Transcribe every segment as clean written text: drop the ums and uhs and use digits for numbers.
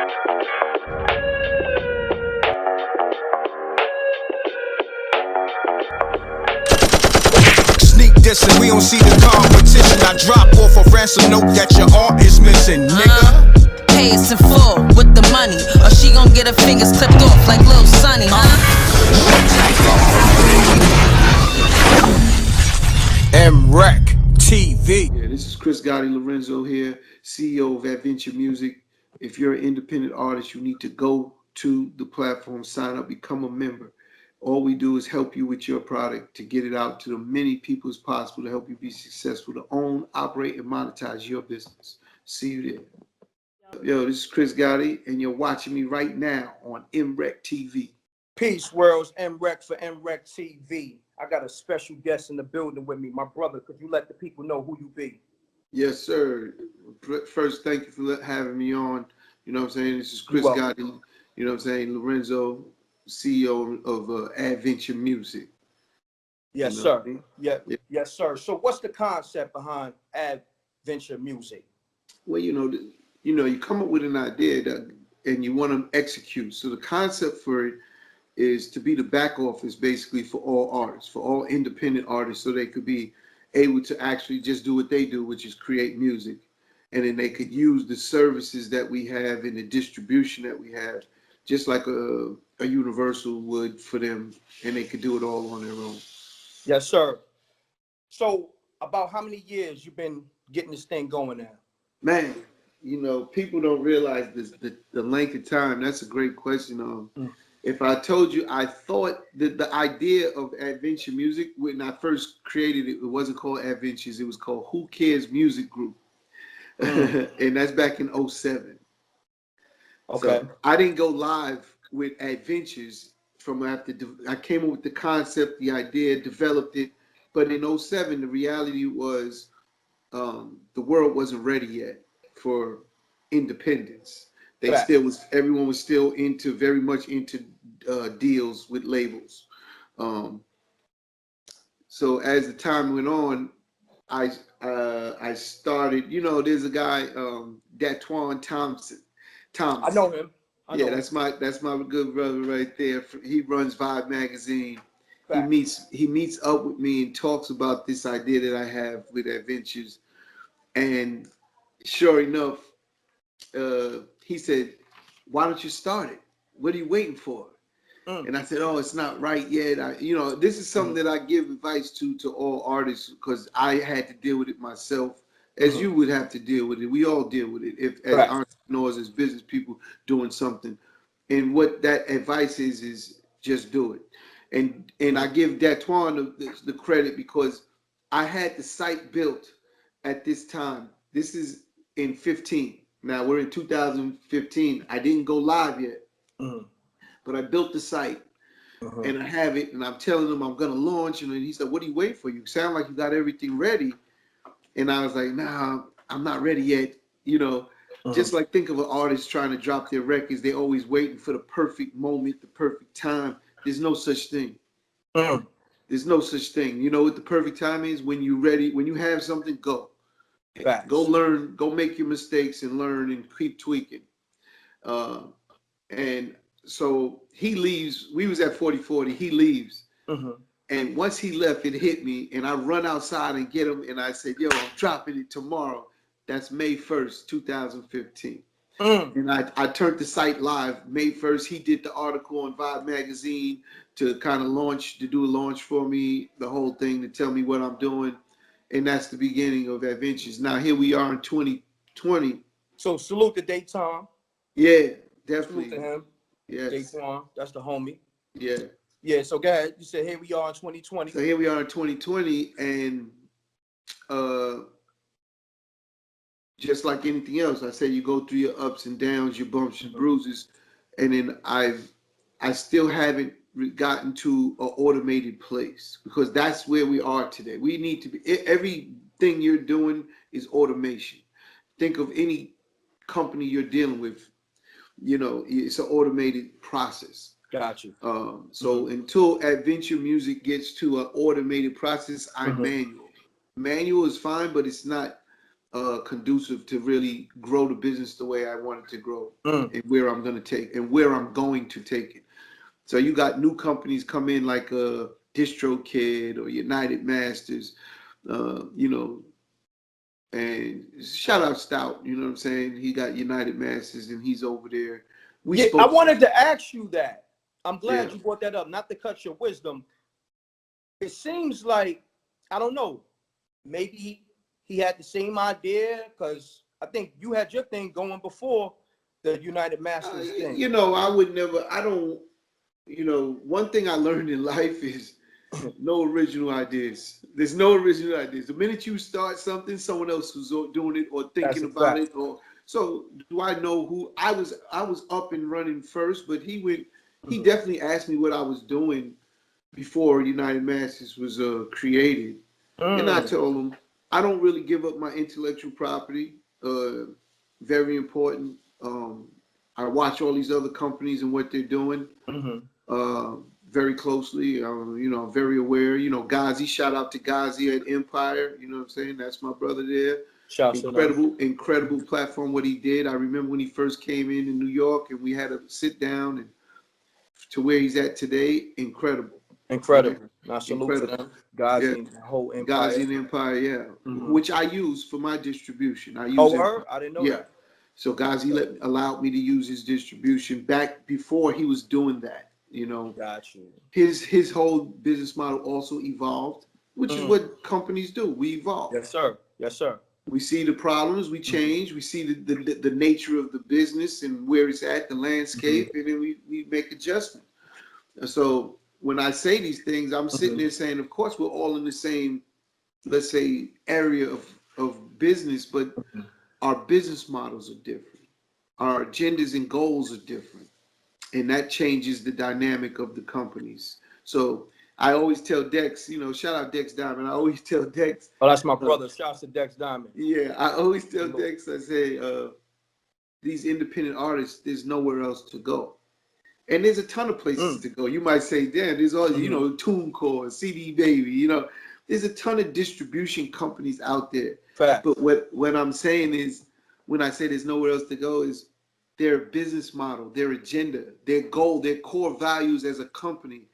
Sneak dissing, we don't see the competition. I drop off a ransom note that your art is missing, nigga. Pay us in full with the money, or she gon' get her fingers clipped off like Lil Sonny, MRecktv. Yeah, this is Chris Gotti Lorenzo here, CEO of Adventure Music. If you're an independent artist, you need to go to the platform, sign up, become a member. All we do is help you with your product to get it out to the many people as possible to help you be successful, to own, operate, and monetize your business. See you there. Yo, this is Chris Gotti, and you're watching me right now on MRecktv. Peace, worlds. M.Reck for MRecktv. I got a special guest in the building with me. My brother, could you let the people know who you be? Yes, sir. First, thank you for having me on. You know what I'm saying? This is Chris Gotti, you know what I'm saying, Lorenzo, CEO of Adventure Music. Yes, you know? sir. Yeah, yes, sir. So what's the concept behind Adventure Music? Well, you come up with an idea and you want to execute. So the concept for it is to be the back office basically for all artists, for all independent artists, so they could be able to actually just do what they do, which is create music. And then they could use the services that we have and the distribution that we have, just like a Universal would for them, and they could do it all on their own. Yes, sir. So about how many years you been getting this thing going now? Man, people don't realize the length of time. That's a great question. If I told you, I thought that the idea of Adventure Music, when I first created it, it wasn't called Adventures. It was called Who Cares Music Group. And that's back in 2007. Okay. So I didn't go live with Adventures from after I came up with the concept, the idea, developed it. But in 2007, the reality was the world wasn't ready yet for independence. Everyone was still very much into deals with labels. So as the time went on, I started, there's a guy, Datwan Thompson. I know him. That's my good brother right there. He runs Vibe Magazine. Fact. He meets up with me and talks about this idea that I have with Adventures. And sure enough, he said, "Why don't you start it? What are you waiting for?" And I said, "Oh, it's not right yet." This is something that I give advice to all artists, because I had to deal with it myself, as you would have to deal with it. We all deal with it as entrepreneurs, as business people doing something. And what that advice is just do it. And I give Datwan the credit, because I had the site built at this time. This is in 15. Now we're in 2015. I didn't go live yet. But I built the site, and I have it, and I'm telling him I'm gonna launch, and he said, "What are you waiting for? You sound like you got everything ready." And I was like, "Nah, I'm not ready yet." Just like, think of an artist trying to drop their records. They're always waiting for the perfect moment, the perfect time. There's no such thing. There's no such thing. You know what the perfect time is? When you're ready, when you have something, go. Facts. Go learn, go make your mistakes and learn and keep tweaking. And so he leaves. We was at 4040. He leaves. And once he left, it hit me. And I run outside and get him. And I said, "Yo, I'm dropping it tomorrow." That's May 1st, 2015. And I turned the site live May 1st. He did the article on Vibe Magazine to kind of do a launch for me, the whole thing, to tell me what I'm doing. And that's the beginning of Adventures. Now, here we are in 2020. So salute to Dayton. Yeah, definitely. Salute to him. Yes. Dayton, that's the homie. Yeah. Yeah, so go ahead. You said here we are in 2020. So here we are in 2020, and just like anything else, I say you go through your ups and downs, your bumps and bruises, and then I still haven't gotten to an automated place, because that's where we are today. We need to be, everything you're doing is automation. Think of any company you're dealing with, it's an automated process. Got you. So until Adventure Music gets to an automated process, I'm manual. Manual is fine, but it's not conducive to really grow the business the way I want it to grow, Mm. and where I'm going to take it. So you got new companies come in like DistroKid or United Masters, you know, and shout out Stout, you know what I'm saying? He got United Masters and he's over there. We Yeah, spoke. I wanted to ask you that. I'm glad Yeah. you brought that up. Not to cut your wisdom. It seems like, I don't know, maybe he had the same idea, because I think you had your thing going before the United Masters thing. You know, I don't, you know, one thing I learned in life is no original ideas. There's no original ideas. The minute you start something, someone else was doing it or thinking about it. Or so do I know who I was? I was up and running first, but he definitely asked me what I was doing before United Masters was created, and I told him I don't really give up my intellectual property. Very important. I watch all these other companies and what they're doing. Very closely. You know, I'm very aware. You know, Ghazi, shout out to Ghazi at Empire. You know what I'm saying? That's my brother there. Incredible platform what he did. I remember when he first came in New York and we had to sit down and to where he's at today. Incredible. Right? I salute to them. Ghazi and the whole Empire. Ghazi and Empire, yeah. Which I use for my distribution. I use I didn't know that. So Ghazi allowed me to use his distribution back before he was doing that. You know, Got you. His whole business model also evolved, which is what companies do. We evolve. Yes, sir. Yes, sir. We see the problems, we change. We see the nature of the business and where it's at, the landscape, and then we make adjustments. So when I say these things, I'm sitting there saying, of course, we're all in the same, let's say, area of business, but our business models are different. Our agendas and goals are different. And that changes the dynamic of the companies. So I always tell Dex, you know, shout out Dex Diamond. I always tell Dex. Oh, that's my brother. Shouts to Dex Diamond. Yeah, I always tell Dex, I say, these independent artists, there's nowhere else to go. And there's a ton of places to go. You might say, damn, there's all, you know, TuneCore, CD Baby, you know, there's a ton of distribution companies out there. Fact. But what I'm saying is, when I say there's nowhere else to go, is their business model, their agenda, their goal, their core values as a company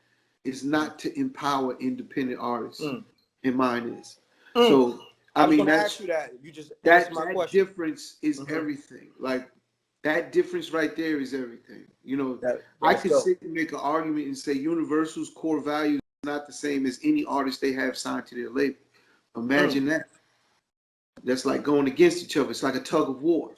is not to empower independent artists. And mine is. So I was mean, going to ask you that. You just that answered my question. difference is everything. Like that difference right there is everything. You know, I could sit and make an argument and say Universal's core values is not the same as any artist they have signed to their label. Imagine that. That's like going against each other. It's like a tug of war.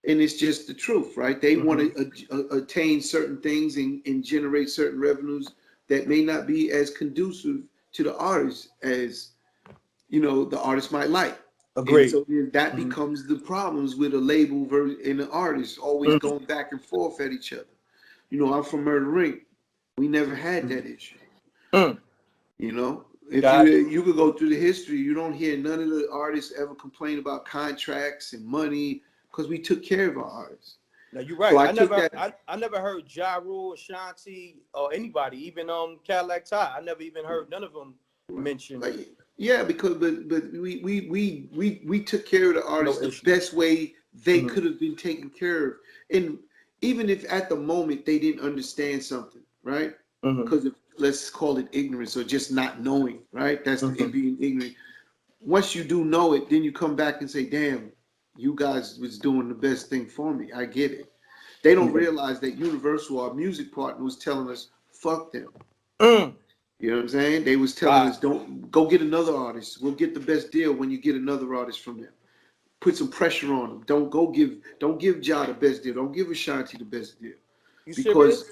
And it's just the truth, right? They want to attain certain things and generate certain revenues that may not be as conducive to the artist as, you know, the artist might like. Agreed. And so then that becomes the problems with a label and an artist always going back and forth at each other. You know, I'm from Murder Inc. We never had that issue. You know, if you could go through the history, you don't hear none of the artists ever complain about contracts and money, because we took care of our artists. Now you're right. So I never heard Ja Rule, Ashanti, or anybody, even Cadillac Ty. I never even heard none of them mention. Like, yeah, because but we took care of the artists the best way they could have been taken care of, and even if at the moment they didn't understand something, right? Because let's call it ignorance or just not knowing, right? That's it, being ignorant. Once you do know it, then you come back and say, "Damn, you guys was doing the best thing for me." I get it. They don't realize that Universal, our music partner, was telling us, "Fuck them." You know what I'm saying? They was telling us, "Don't go get another artist. We'll get the best deal when you get another artist from them. Put some pressure on them. Don't give Ja the best deal. Don't give Ashanti the best deal." Because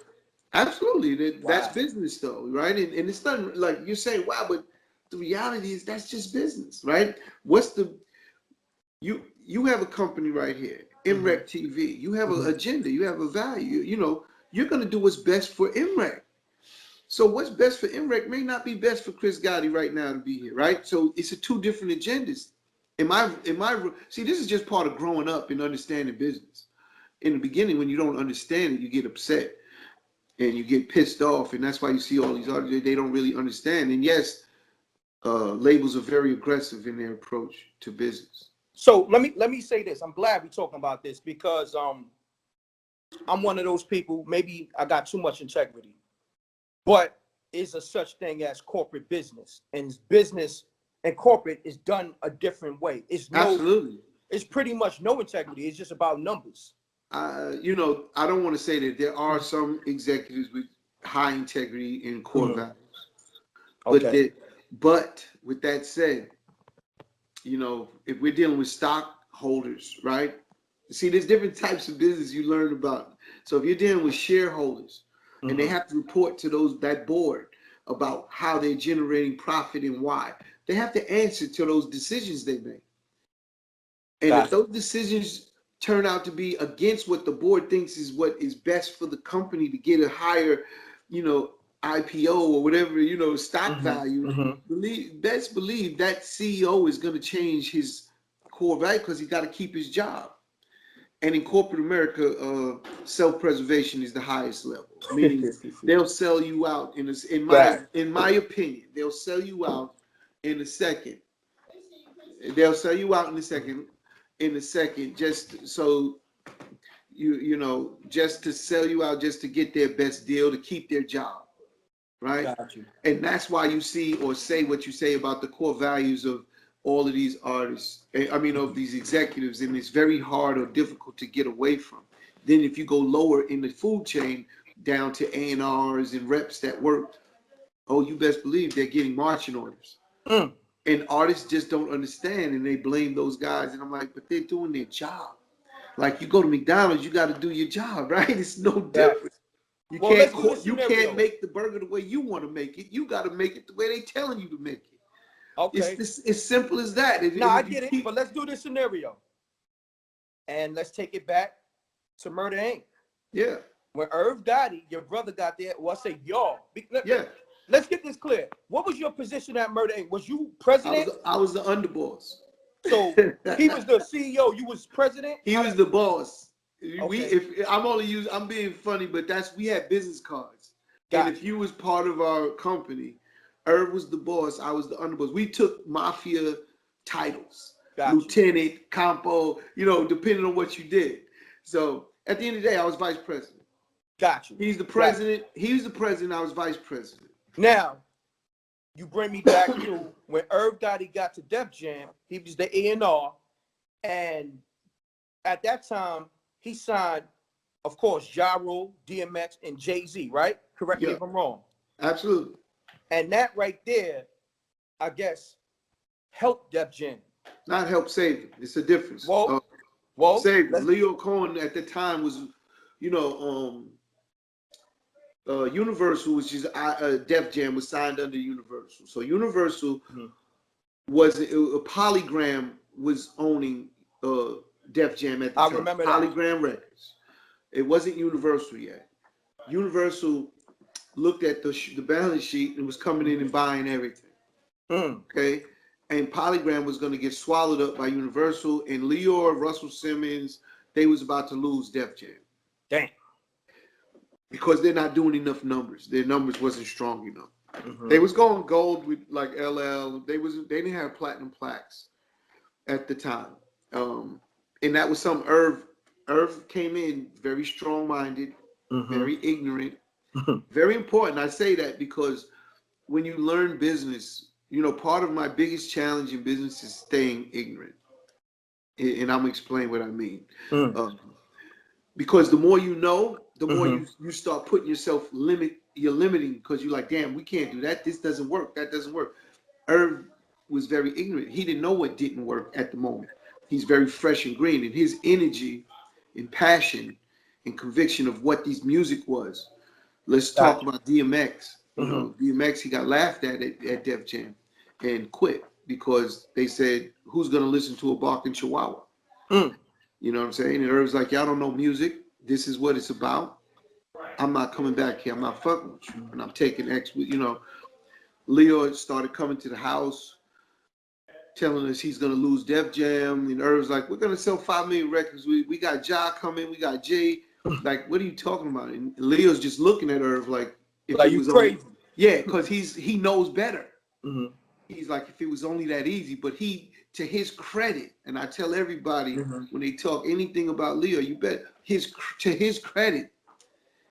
absolutely, that's business though, right? And it's not like you're saying, "Wow," but the reality is that's just business, right? You have a company right here, MRecktv. You have an agenda. You have a value. You know, you're going to do what's best for M.Reck. So what's best for M.Reck may not be best for Chris Gotti right now to be here, right? So it's two different agendas. See, this is just part of growing up and understanding business. In the beginning, when you don't understand it, you get upset and you get pissed off. And that's why you see all these artists, they don't really understand. And yes, labels are very aggressive in their approach to business. So let me say this. I'm glad we're talking about this because I'm one of those people. Maybe I got too much integrity, but is a such thing as corporate business, and business and corporate is done a different way. Absolutely. It's pretty much no integrity. It's just about numbers. You know, I don't want to say that there are some executives with high integrity and core values. Okay. But with that said, you know, if we're dealing with stockholders, right? See, there's different types of business you learn about. So if you're dealing with shareholders and they have to report to that board about how they're generating profit and why, they have to answer to those decisions they make. And if those decisions turn out to be against what the board thinks is what is best for the company to get a higher, you know, IPO or whatever, you know, stock value, best believe that CEO is going to change his core value because he's got to keep his job. And in corporate America, self-preservation is the highest level. Meaning they'll sell you out in my opinion, they'll sell you out in a second. They'll sell you out in a second, just so you know, just to sell you out, just to get their best deal, to keep their job, right? Got you. And that's why you see or say what you say about the core values of all of these artists. I mean, of these executives, and it's very hard or difficult to get away from. Then if you go lower in the food chain, down to A&Rs and reps that work, oh, you best believe they're getting marching orders. And artists just don't understand, and they blame those guys. And I'm like, but they're doing their job. Like, you go to McDonald's, you got to do your job, right? It's no different. You can't make the burger the way you want to make it. You got to make it the way they're telling you to make it. Okay. It's simple as that. I get it, but let's do this scenario. And let's take it back to Murder Inc. Yeah. When Irv Gotti, your brother, got there, well, I say y'all. Yeah. Let's get this clear. What was your position at Murder Inc.? Was you president? I was the underboss. So he was the CEO. You was president? He was the boss. Okay. I'm being funny, but we had business cards. And if you was part of our company, Irv was the boss, I was the underboss. We took mafia titles, lieutenant, campo, you know, depending on what you did. So at the end of the day, I was vice president. Got you. He's the president. He was the president. I was vice president. Now, you bring me back to when Irv Gotti got to Def Jam. He was the A&R, and at that time, he signed, of course, Ja Rule, DMX, and Jay-Z, right? Correct me if I'm wrong. Absolutely. And that right there, I guess, helped Def Jam. Not help save it. It's a difference. Save it. Leo Cohen at the time was, you know, Universal, which is Def Jam, was signed under Universal. So Universal was a Polygram was owning Def Jam at the time. I remember that. Polygram Records. It wasn't Universal yet. Universal looked at the balance sheet and was coming in and buying everything. Okay, and Polygram was going to get swallowed up by Universal, and Leor, Russell Simmons, they was about to lose Def Jam. Damn. Because they're not doing enough numbers. Their numbers wasn't strong enough. They was going gold with like LL. They didn't have platinum plaques at the time. And that was some Irv came in very strong-minded, very ignorant, very important. I say that because when you learn business, you know, part of my biggest challenge in business is staying ignorant. And I'm gonna explain what I mean. Because the more you know, the more you start putting yourself you're limiting because you're like, damn, we can't do that. This doesn't work. That doesn't work. Irv was very ignorant. He didn't know what didn't work at the moment. He's very fresh and green, and his energy and passion and conviction of what these music was. Let's talk about DMX. You know, DMX, he got laughed at Def Jam and quit because they said, who's going to listen to a barking chihuahua? You know what I'm saying? And Irv's like, y'all don't know music. This is what it's about. I'm not coming back here. I'm not fucking with you. And I'm taking X. You know, Leo started coming to the house, telling us he's going to lose Def Jam. And Irv's like, we're going to sell 5 million records. We got Ja coming. We got Jay. Like, what are you talking about? And Leo's just looking at Irv like, if like it was crazy. Yeah, because he knows better. He's like, if it was only that easy. But he to his credit, and I tell everybody Mhm. when they talk anything about Leo, you bet to his credit,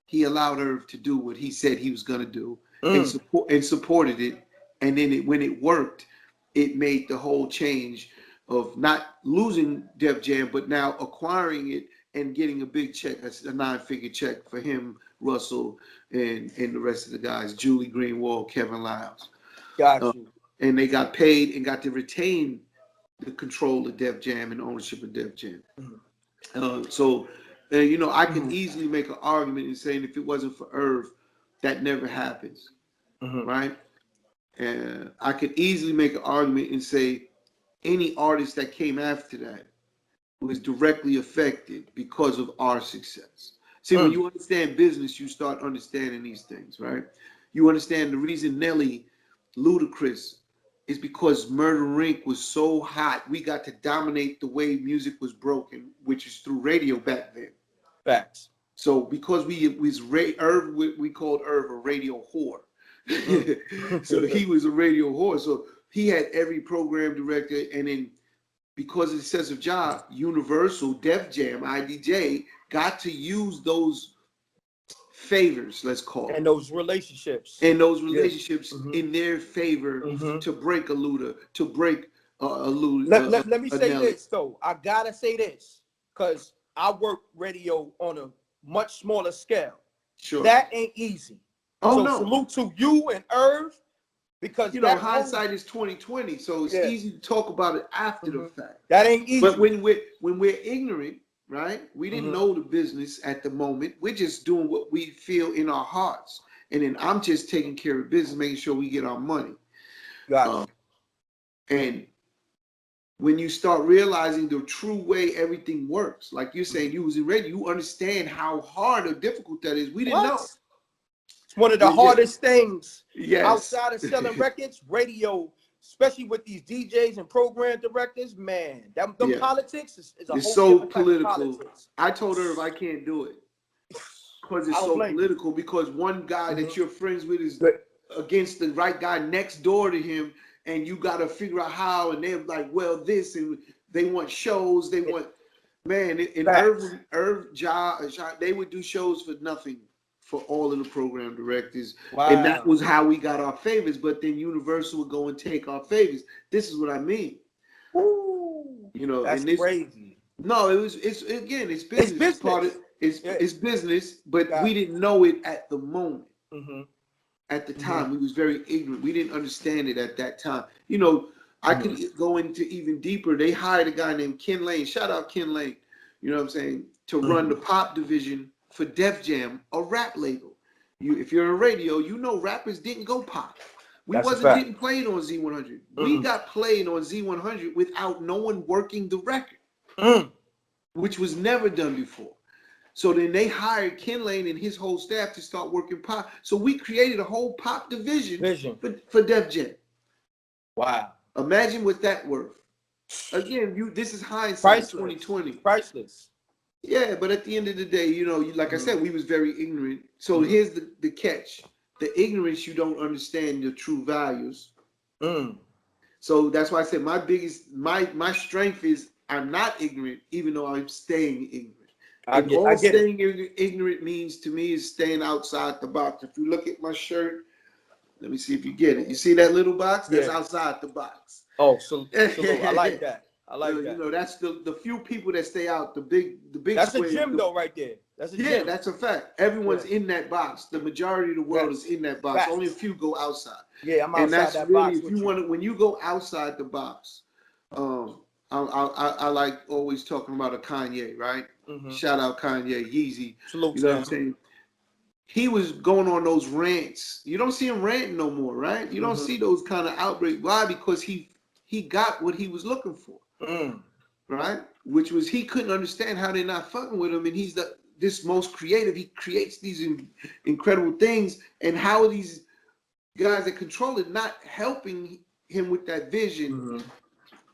he allowed Irv to do what he said he was gonna do, and supported it. And then when it worked, it made the whole change of not losing Def Jam, but now acquiring it and getting a big check, a 9-figure check for him, Russell, and the rest of the guys, Julie Greenwald, Kevin Lyles. Got you. And they got paid and got to retain the control of Def Jam and ownership of Def Jam. So you know, I can easily make an argument in saying if it wasn't for Irv, that never happens, right? And I could easily make an argument and say any artist that came after that was directly affected because of our success. See, when you understand business, you start understanding these things, right? You understand the reason Nelly, Ludacris, is because Murder Inc. was so hot. We got to dominate the way music was broken, which is through radio back then. Facts. So because Irv, we called Irv a radio whore. So he was a radio whore. So he had every program director, and then because of the sense of job, Universal, Def Jam, IDJ got to use those favors, let's call it, And those relationships. in their favor to break a Luda, to break a Luda. Let me say Nelly. this though. I gotta say this because I work radio on a much smaller scale. Sure. That ain't easy. Oh so no. Salute to you and Irv, because you know hindsight is 20/20, so it's easy to talk about it after the fact. That ain't easy. But when we're ignorant, right? We didn't know the business at the moment. We're just doing what we feel in our hearts, and then I'm just taking care of business, making sure we get our money. And when you start realizing the true way everything works, like you're saying, you was in radio, you understand how hard or difficult that is. We didn't know. It's one of the hardest things outside of selling records, radio, especially with these DJs and program directors. Man, them politics is a it's whole so different type of political. politics. I told her if I can't do it because it's so political. Because one guy that you're friends with is against the right guy next door to him, and you got to figure out how. And they're like, well, this, and they want shows. They want, man. And Irv, they would do shows for nothing for all of the program directors. And that was how we got our favors. But then Universal would go and take our favors. This is what I mean. Ooh, you know, that's crazy. No, it's business. It's business. It's business, but we didn't know it at the moment. At the time, we was very ignorant. We didn't understand it at that time. You know, I could go into even deeper. They hired a guy named Ken Lane. Shout out Ken Lane. You know what I'm saying? To run the pop division for Def Jam, a rap label. If you're in radio, you know rappers didn't go pop. We wasn't getting played on Z100. We got played on Z100 without no one working the record, which was never done before. So then they hired Ken Lane and his whole staff to start working pop. So we created a whole pop division for Def Jam. Wow. Imagine what that worth. Again, this is hindsight 2020. Priceless. Yeah, but at the end of the day, you know, like I said, we was very ignorant. So here's the catch. The ignorance, you don't understand your true values. So that's why I said my strength is I'm not ignorant, even though I'm staying ignorant. Staying ignorant means to me is staying outside the box. If you look at my shirt, let me see if you get it. You see that little box? That's outside the box. Oh, so I like that. I like that. You know, that's the few people that stay out. The big. That's a gym though, right there. That's a gym. Yeah, that's a fact. Everyone's in that box. The majority of the world is in that box. Only a few go outside. Yeah, I'm outside and that's that really, box. If you want to, when you go outside the box, I like always talking about a Kanye, right? Shout out Kanye, Yeezy. Salute, you know what I'm saying? He was going on those rants. You don't see him ranting no more, right? You don't see those kind of outbreaks. Why? Because he got what he was looking for, right? Which was he couldn't understand how they're not fucking with him, and he's this most creative. He creates these incredible things, and how are these guys that control it not helping him with that vision?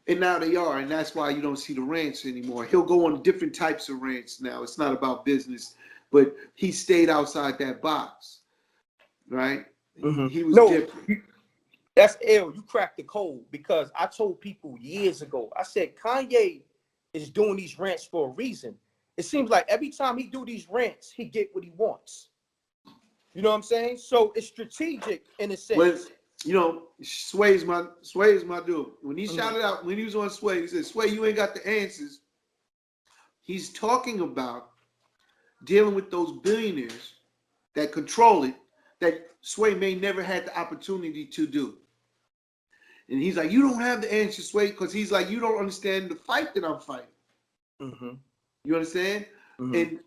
And now they are, and that's why you don't see the rants anymore. He'll go on different types of rants now. It's not about business, but he stayed outside that box, right? He was different. That's ill. You cracked the code, because I told people years ago, I said Kanye is doing these rants for a reason. It seems like every time he do these rants, he get what he wants. You know what I'm saying? So it's strategic in a sense. When, you know, Sway's my dude. When he shouted out, when he was on Sway, he said, Sway, you ain't got the answers. He's talking about dealing with those billionaires that control it, that Sway may never had the opportunity to do. And he's like, you don't have the answer, Sway, because he's like, you don't understand the fight that I'm fighting. You understand? And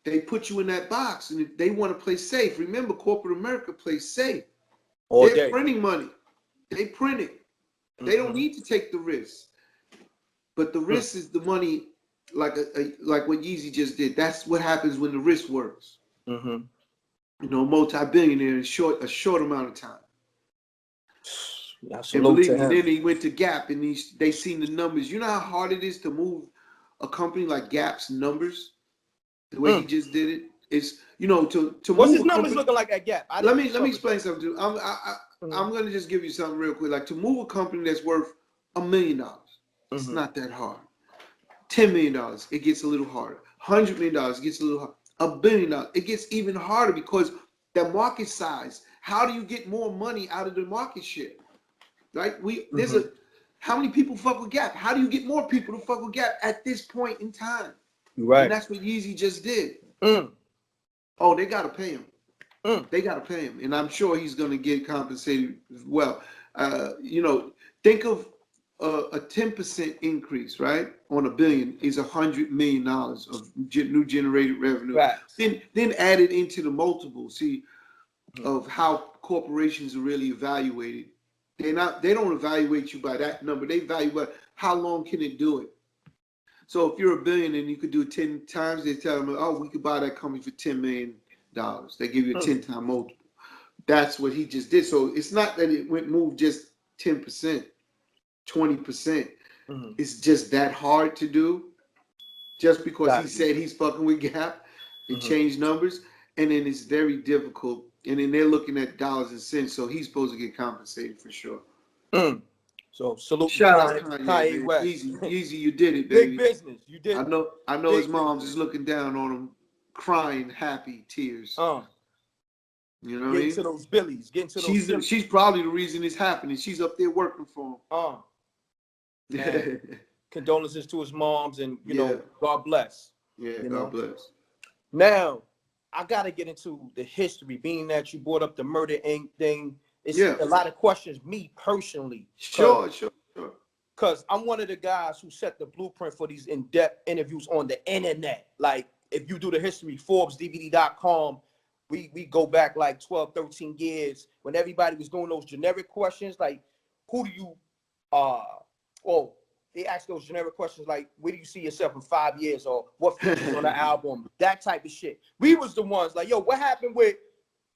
they put you in that box, and they want to play safe. Remember, corporate America plays safe. They're printing money. They print it. They don't need to take the risk. But the risk is the money, like what Yeezy just did. That's what happens when the risk works. You know, multi-billionaire in a short amount of time. And believe me, then he went to Gap, and they seen the numbers. You know how hard it is to move a company like Gap's numbers? The way he just did it. It's, you know, to what's move his numbers looking like at Gap? Let me explain something to you. I'm gonna just give you something real quick. Like, to move a company that's worth $1 million, it's not that hard. $10 million, it gets a little harder. $100 million, it gets a little harder. $1 billion, it gets even harder, because the market size. How do you get more money out of the market share? Right? How many people fuck with Gap? How do you get more people to fuck with Gap at this point in time? Right. And that's what Yeezy just did. Oh, they gotta pay him. They gotta pay him, and I'm sure he's gonna get compensated as well. You know, think of a 10% increase, right, on $1 billion is $100 million of new generated revenue. Right. Then add it into the multiple. See, of how corporations are really evaluated. They don't evaluate you by that number. They evaluate how long can it do it. So if you're $1 billion and you could do it 10 times, they tell them, oh, we could buy that company for $10 million. They give you a 10-time multiple. That's what he just did. So it's not that it moved just 10%, 20%. It's just that hard to do. Just because he said he's fucking with Gap, it changed numbers, and then it's very difficult. And then they're looking at dollars and cents, so he's supposed to get compensated for sure. So salute Shout out Kanye West. Yeezy, you did it, baby. Big business, you did. I know his mom's is looking down on him, crying happy tears. You know what I mean? To those billies, She's probably the reason it's happening. She's up there working for him. Condolences to his moms, and you know, God bless. Yeah, God bless. Now, I gotta get into the history, being that you brought up the Murder Inc. thing. It's a lot of questions, me personally. Sure. Because I'm one of the guys who set the blueprint for these in-depth interviews on the internet. Like, if you do the history, ForbesDVD.com, we go back like 12, 13 years when everybody was doing those generic questions, like, who do you, they ask those generic questions like, where do you see yourself in 5 years, or what features on the album, that type of shit. We was the ones like, yo, what happened with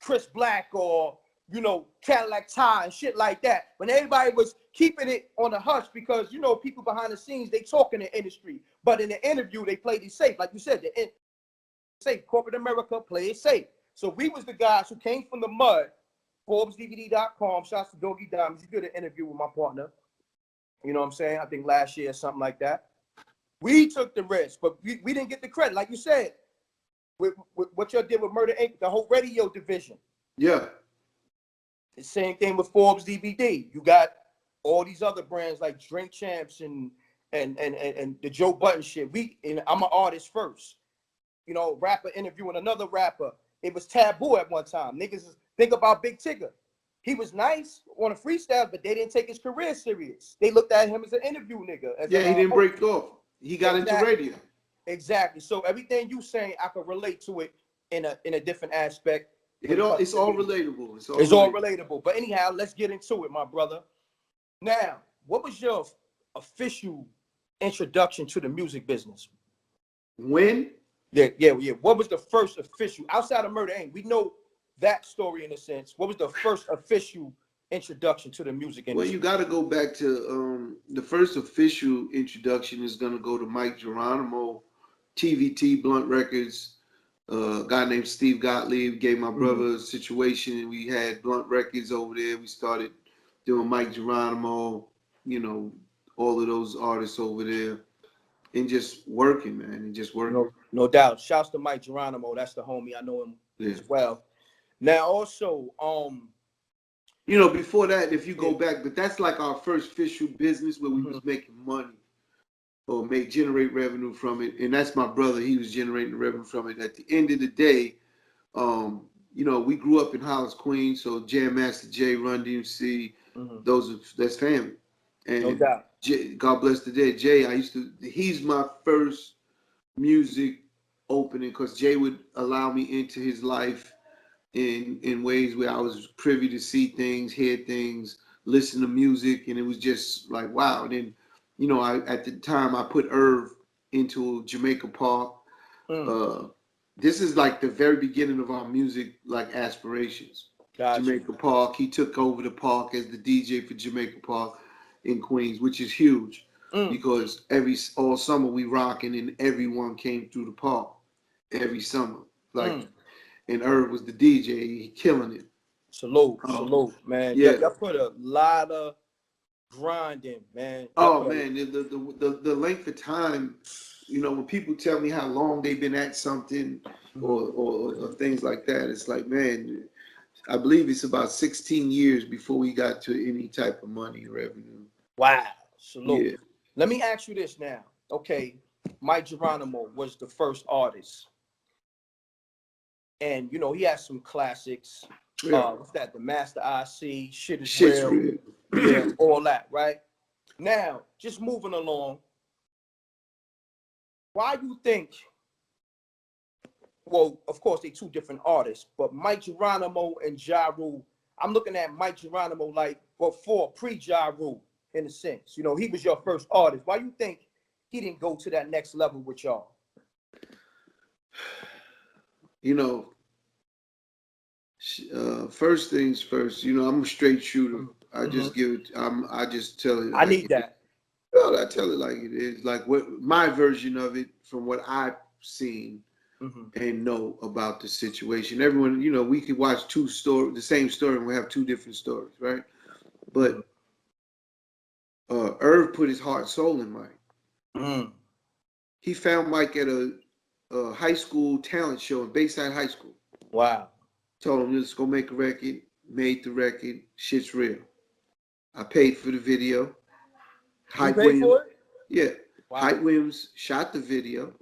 Chris Black, or, you know, Cadillac Ty and shit like that, when everybody was keeping it on the hush, because, you know, people behind the scenes, they talk in the industry, but in the interview, they played it safe. Like you said, safe. Corporate America, play it safe. So we was the guys who came from the mud. ForbesDVD.com, shouts to Doggy Diamonds. He did an interview with my partner. You know what I'm saying? I think last year or something like that. We took the risk, but we didn't get the credit. Like you said, with what y'all did with Murder Inc., the whole radio division. Yeah. The same thing with Forbes DVD. You got all these other brands like Drink Champs and the Joe Budden shit. I'm an artist first. You know, rapper interviewing another rapper. It was taboo at one time. Niggas think about Big Tigger. He was nice on a freestyle, but they didn't take his career serious. They looked at him as an interview nigga. He didn't break off. He got into radio. Exactly. So everything you saying, I could relate to it in a different aspect. It's all relatable. It's all relatable. But anyhow, let's get into it, my brother. Now, what was your official introduction to the music business? When? Yeah. What was the first official, outside of Murder Inc.? We know that story in a sense. What was the first official introduction to the music industry? Well, you got to go back to the first official introduction is going to go to Mike Geronimo, TVT, Blunt Records. A guy named Steve Gottlieb gave my brother a situation, and we had Blunt Records over there. We started doing Mike Geronimo, you know, all of those artists over there, and just working, man, and just working. No doubt. Shouts to Mike Geronimo. That's the homie. I know him as well. Now, also, you know, before that, if you go back, but that's like our first official business where we was making money or generate revenue from it. And that's my brother. He was generating revenue from it. At the end of the day, you know, we grew up in Hollis, Queens. So Jam Master Jay, Run DMC, that's family. And no doubt. God bless the dead. Jay, he's my first music opening because Jay would allow me into his life in ways where I was privy to see things, hear things, listen to music, and it was just like, wow. And then, you know, at the time I put Irv into Jamaica Park. This is like the very beginning of our music like aspirations. Gotcha. Jamaica Park. He took over the park as the DJ for Jamaica Park in Queens, which is huge because all summer we rocking and everyone came through the park every summer. Like, and Irv was the DJ. He killing it. Salute, man. Yeah, y'all put a lot of grind in, man. Man, the length of time, you know, when people tell me how long they've been at something or things like that, it's like, man, I believe it's about 16 years before we got to any type of money revenue. Wow. Salute. Yeah. Let me ask you this now. Okay, Mike Geronimo was the first artist. And, you know, he has some classics. What's that? The Master IC, Shit's Real. Yeah, all that, right? Now, just moving along, why you think, well, of course, they two different artists, but Mike Geronimo and Ja Rule, I'm looking at Mike Geronimo like before, pre-Ja Rule, in a sense. You know, he was your first artist. Why you think he didn't go to that next level with y'all? You know, first things first, you know, I'm a straight shooter. I just give it, I just tell it. I need that. Well, I tell it like it is, like what my version of it from what I've seen and know about the situation. Everyone, you know, we could watch the same story and we have two different stories, right? But Irv put his heart and soul in Mike. He found Mike at a high school talent show in Bayside High School. Wow. Told him, let's go make a record. Made the record. Shit's real. I paid for the video. You paid for it? Yeah. Wow. Hype Williams shot the video.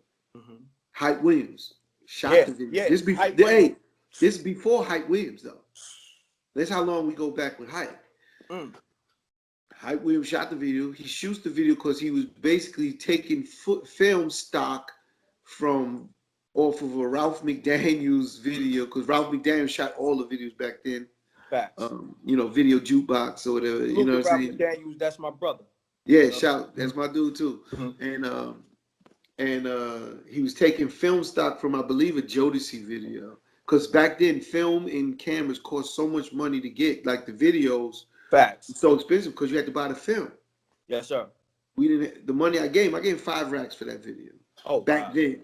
Hype Williams shot the video. Yeah. This is before Hype Williams, though. That's how long we go back with Hype. Hype Williams shot the video. He shoots the video because he was basically taking film stock from off of a Ralph McDaniels video, because Ralph McDaniels shot all the videos back then. Facts. You know, video jukebox or whatever. You know what I'm saying? Ralph McDaniels, that's my brother. Yeah, shout. That's my dude too. And he was taking film stock from, I believe, a Jodeci video. Because back then, film and cameras cost so much money to get. Like the videos, facts, so expensive because you had to buy the film. Yes, sir. We didn't. The money I gave him 5 racks for that video. Oh, back then.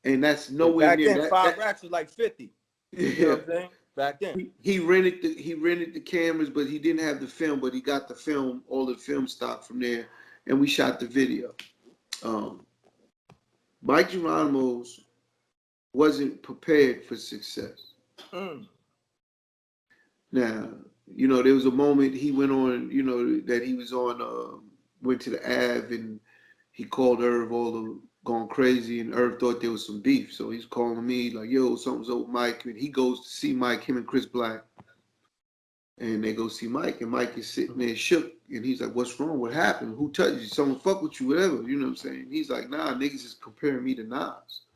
And that's nowhere back near then, 5 racks was like 50. Yeah. You know what I'm saying? Back then. He rented the cameras, but he didn't have the film, but he got the film, all the film stock from there, and we shot the video. Mike Geronimo's wasn't prepared for success. Now, you know, there was a moment he went on, you know, that he was on, went to the Ave and he called Irv going crazy, and Irv thought there was some beef. So he's calling me like, yo, something's up with Mike. And he goes to see Mike, him and Chris Black. And they go see Mike, and Mike is sitting there shook. And he's like, what's wrong? What happened? Who touched you? Someone fuck with you, whatever. You know what I'm saying? He's like, nah, niggas is comparing me to Nas.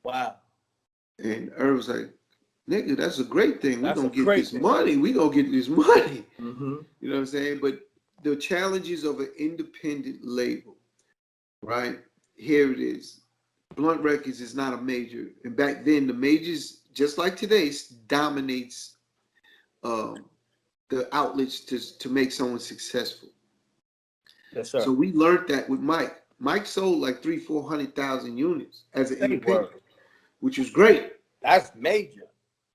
Wow. And Irv was like, nigga, that's a great thing. We're going to get this money. We're going to get this money. You know what I'm saying? But the challenges of an independent label, right? Here it is. Blunt Records is not a major. And back then, the majors, just like today, dominates the outlets to make someone successful. Yes, sir. So we learned that with Mike. Mike sold like 300,000-400,000 units as an independent, which was great. That's major.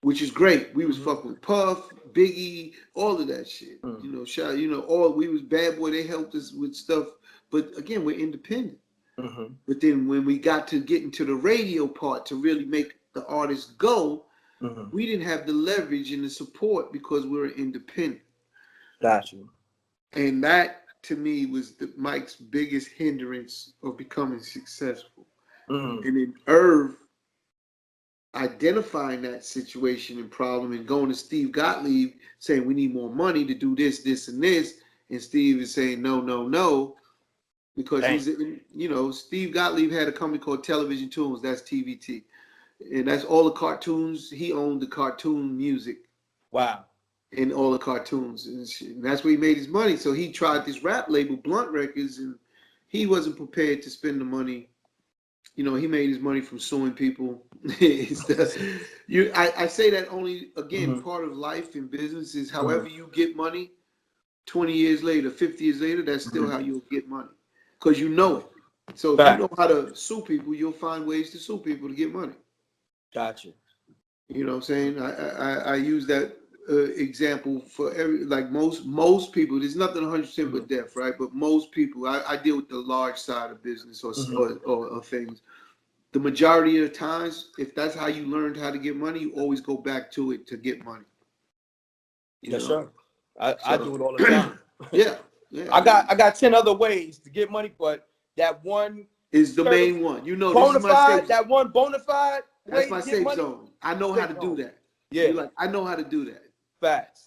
which is great. We was fucking with Puff, Biggie, all of that shit. You know, shout, you know, all we was Bad Boy. They helped us with stuff, but again, we're independent. But then when we got to get into the radio part to really make the artists go, we didn't have the leverage and the support because we were independent. Got you. And that, to me, was Mike's biggest hindrance of becoming successful. And then Irv identifying that situation and problem and going to Steve Gottlieb saying we need more money to do this, this, and this. And Steve is saying no, no, no. Because he's, you know, Steve Gottlieb had a company called Television Tunes, that's TVT. And that's all the cartoons. He owned the cartoon music. Wow. And all the cartoons. And shit. And that's where he made his money. So he tried this rap label, Blunt Records, and he wasn't prepared to spend the money. You know, he made his money from suing people. I say that only, again, part of life and business is however you get money, 20 years later, 50 years later, that's still how you'll get money. Because you know it. So if you know how to sue people, you'll find ways to sue people to get money. Gotcha. You know what I'm saying? I use that example for like most people. There's nothing 100% but death, right? But most people, I deal with the large side of business or things. The majority of the times, if that's how you learned how to get money, you always go back to it to get money. Yes, sir. I do it all the time. Yeah. I got 10 other ways to get money, but that one is the main one. You know, bona fide, that one bona fide. That's my safe zone. I know how to do that. Yeah. You're like, I know how to do that.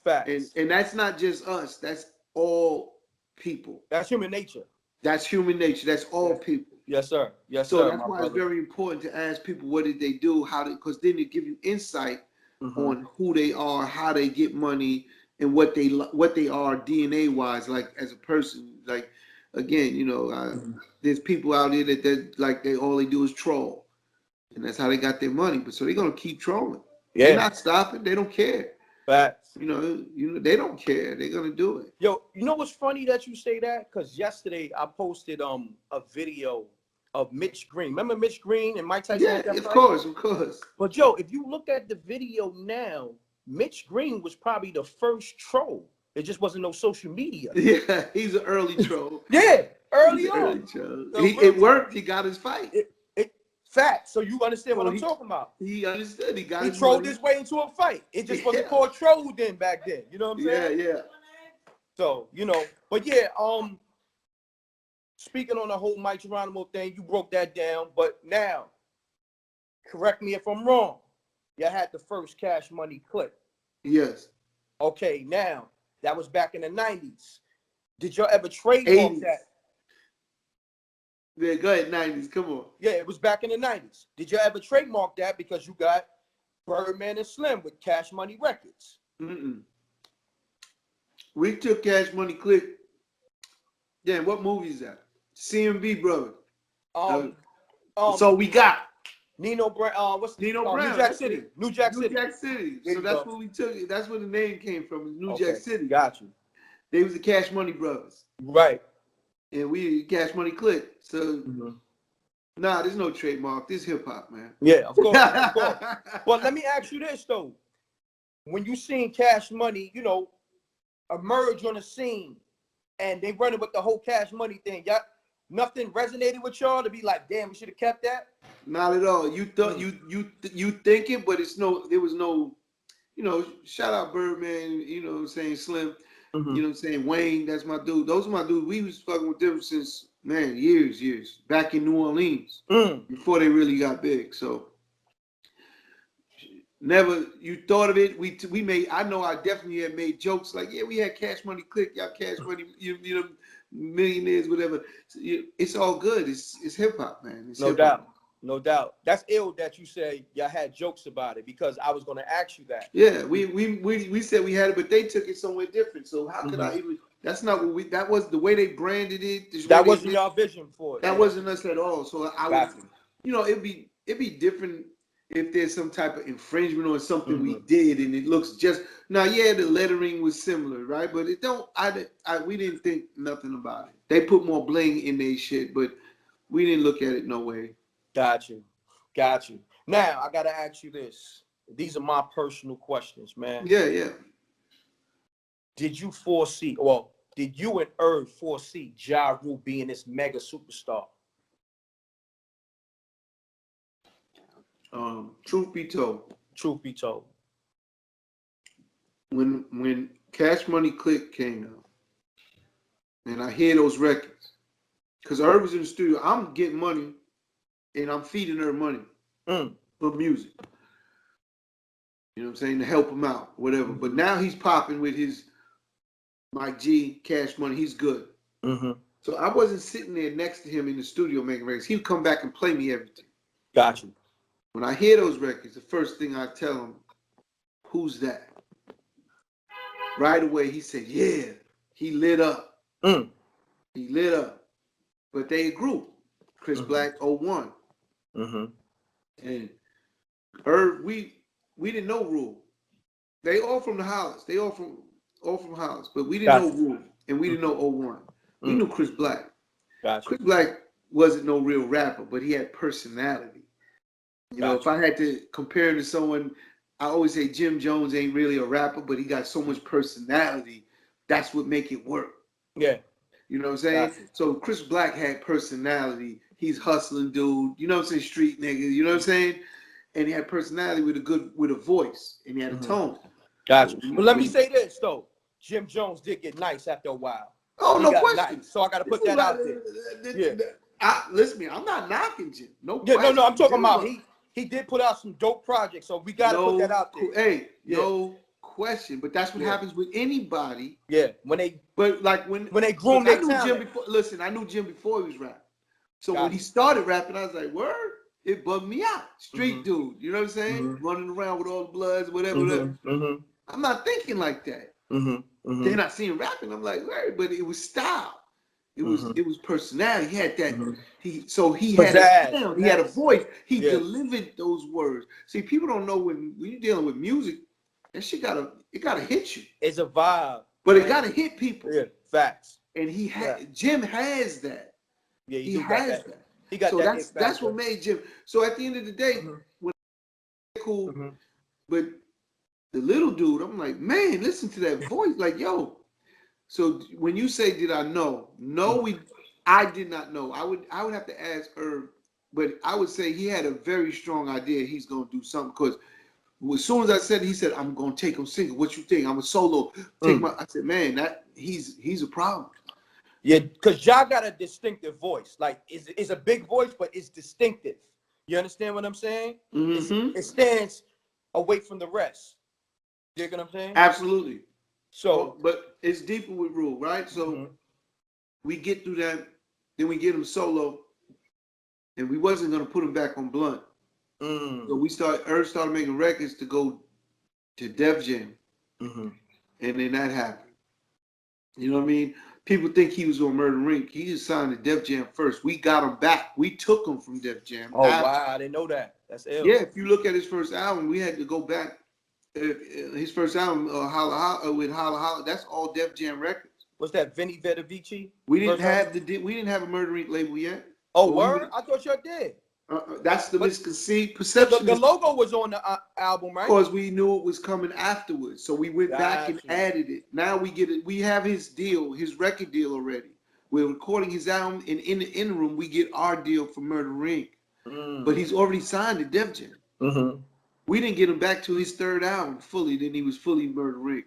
Facts. And that's not just us. That's all people. That's human nature. That's human nature. That's all people. Yes, sir. Yes, so sir. That's why it's very important to ask people what did they do, how did, because then it give you insight on who they are, how they get money, and what they are DNA wise, like as a person. Like again, you know, there's people out there that like they all they do is troll, and that's how they got their money. But so they're gonna keep trolling. Yeah, they're not stopping. They don't care. Facts. You know, they don't care. They're gonna do it. Yo, you know what's funny that you say that? Because yesterday I posted a video of Mitch Green. Remember Mitch Green and Mike Tyson? Yeah, of course. But yo, if you look at the video now, Mitch Green was probably the first troll. There just wasn't no social media. Yeah, he's an early troll. Yeah, early on. It worked. He got his fight. Fact. So you understand what I'm talking about. He understood. He trolled his way into a fight. It just wasn't called troll then back then. You know what I'm saying? Yeah. So, you know, but yeah, speaking on the whole Mike Geronimo thing, you broke that down. But now, correct me if I'm wrong. You had the first Cash Money clip. Yes. Okay, now, that was back in the 90s. Did y'all ever trademark that? Yeah, go ahead, 90s. Come on. Yeah, it was back in the 90s. Did you ever trademark that because you got Birdman and Slim with Cash Money Records? We took Cash Money clip. Yeah, what movie is that? CMB brother. So we got Nino Brown. What's Nino Brown? New Jack City. New Jack City. So that's what we took. That's where the name came from. New Jack City. Got you. They was the Cash Money brothers. Right. And we Cash Money clip. So nah, there's no trademark. This hip hop, man. Yeah, of course. But let me ask you this though: when you seen Cash Money, you know, emerge on the scene, and they running with the whole Cash Money thing, y'all, nothing resonated with y'all to be like, damn, we should have kept that. Not at all. You thought you thinking, but there was no, you know. Shout out Birdman. You know what I'm saying, Slim. You know what I'm saying? Wayne, that's my dude. Those are my dudes. We was fucking with them since, man, years. Back in New Orleans. Before they really got big. So never, you thought of it. We made, I know I definitely had made jokes like, yeah, we had Cash Money click, y'all Cash Money, you know, millionaires, whatever. It's all good. It's hip hop, man. It's no doubt. No doubt. That's ill that you say y'all had jokes about it because I was going to ask you that. Yeah, we said we had it, but they took it somewhere different. So how could I even? That's not what that was the way they branded it. That wasn't your vision for it. That wasn't us at all. So I was, you know, it'd be different if there's some type of infringement or something we did and it looks just now. Yeah, the lettering was similar, right? But it don't. We didn't think nothing about it. They put more bling in their shit, but we didn't look at it no way. Got you. Now, I got to ask you this. these are my personal questions, man. Yeah, yeah. Did you foresee, well, did you and Irv foresee Ja Rule being this mega superstar? Truth be told, Truth be told. when Cash Money Click came out, and I hear those records, because Irv was in the studio, I'm getting money, and I'm feeding her money for music. You know what I'm saying? To help him out, whatever. But now he's popping with his Mike G, Cash Money. He's good. So I wasn't sitting there next to him in the studio making records. He would come back and play me everything. Got you. When I hear those records, the first thing I tell him, who's that? Right away, he said, yeah. He lit up. He lit up. But they grew. Chris Black, 01. And Irv, we didn't know Rule. They all from the Hollis. They all from Hollis. But we didn't know Rule. And we didn't know 01. We knew Chris Black. Chris Black wasn't no real rapper, but he had personality. You know, if I had to compare him to someone, I always say Jim Jones ain't really a rapper, but he got so much personality. That's what make it work. Yeah. You know what I'm saying? So Chris Black had personality. He's hustling dude. You know what I'm saying? Street nigga. You know what I'm saying? And he had personality with a voice, and he had a tone. Gotcha. But let me say this though, Jim Jones did get nice after a while. Oh, no question. Nice. So I got to put that out there. Yeah. Listen, I'm not knocking Jim. No. Yeah, no. I'm talking about he did put out some dope projects, so we got to put that out there. Hey, no question. But that's what happens with anybody. Yeah, when they groom their talent. I knew Jim before he was rapping. So when he started rapping, I was like, word. It bugged me out. Street dude, you know what I'm saying? Running around with all the bloods, whatever. I'm not thinking like that. Then I see him rapping. I'm like, right, but it was style. It was personality. He had that. He had a sound. He had a voice. He delivered those words. See, people don't know when you're dealing with music, that shit gotta hit you. It's a vibe, but it gotta hit people. Yeah, facts. And Jim has that. Yeah, he has that. He got that's what made Jim. So at the end of the day, when cool, but the little dude, I'm like, man, listen to that voice, like, yo. So when you say, did I know? No, I did not know. I would have to ask Irv, but I would say he had a very strong idea he's gonna do something, because as soon as I said it, he said, I'm gonna take him single. What you think? I'm a solo. I said, man, that he's a problem. Yeah, because y'all got a distinctive voice. Like, it's a big voice, but it's distinctive. You understand what I'm saying? It stands away from the rest. You get what I'm saying? Absolutely. So, but it's deeper with Rule, right? So we get through that, then we get him solo, and we wasn't gonna put him back on Blunt. So Irv started making records to go to Def Jam, and then that happened. You know what I mean? People think he was on Murder Inc. He just signed to Def Jam first. We got him back. We took him from Def Jam. Oh, wow. I didn't know that. That's ill. Yeah, if you look at his first album, we had to go back. His first album, Holla Holla, with Holla Holla, that's all Def Jam records. Was that Vinny Vedavici? We didn't have a Murder Inc. label yet. Oh, word? I thought y'all did. That's the misconceived perception. The logo was on the album, right? Because we knew it was coming afterwards, so we went back and added it. Now we get it. We have his deal, his record deal already. We're recording his album, and in the interim, we get our deal for Murder Inc. But he's already signed to Def Jam. We didn't get him back to his third album fully. Then he was fully Murder Inc.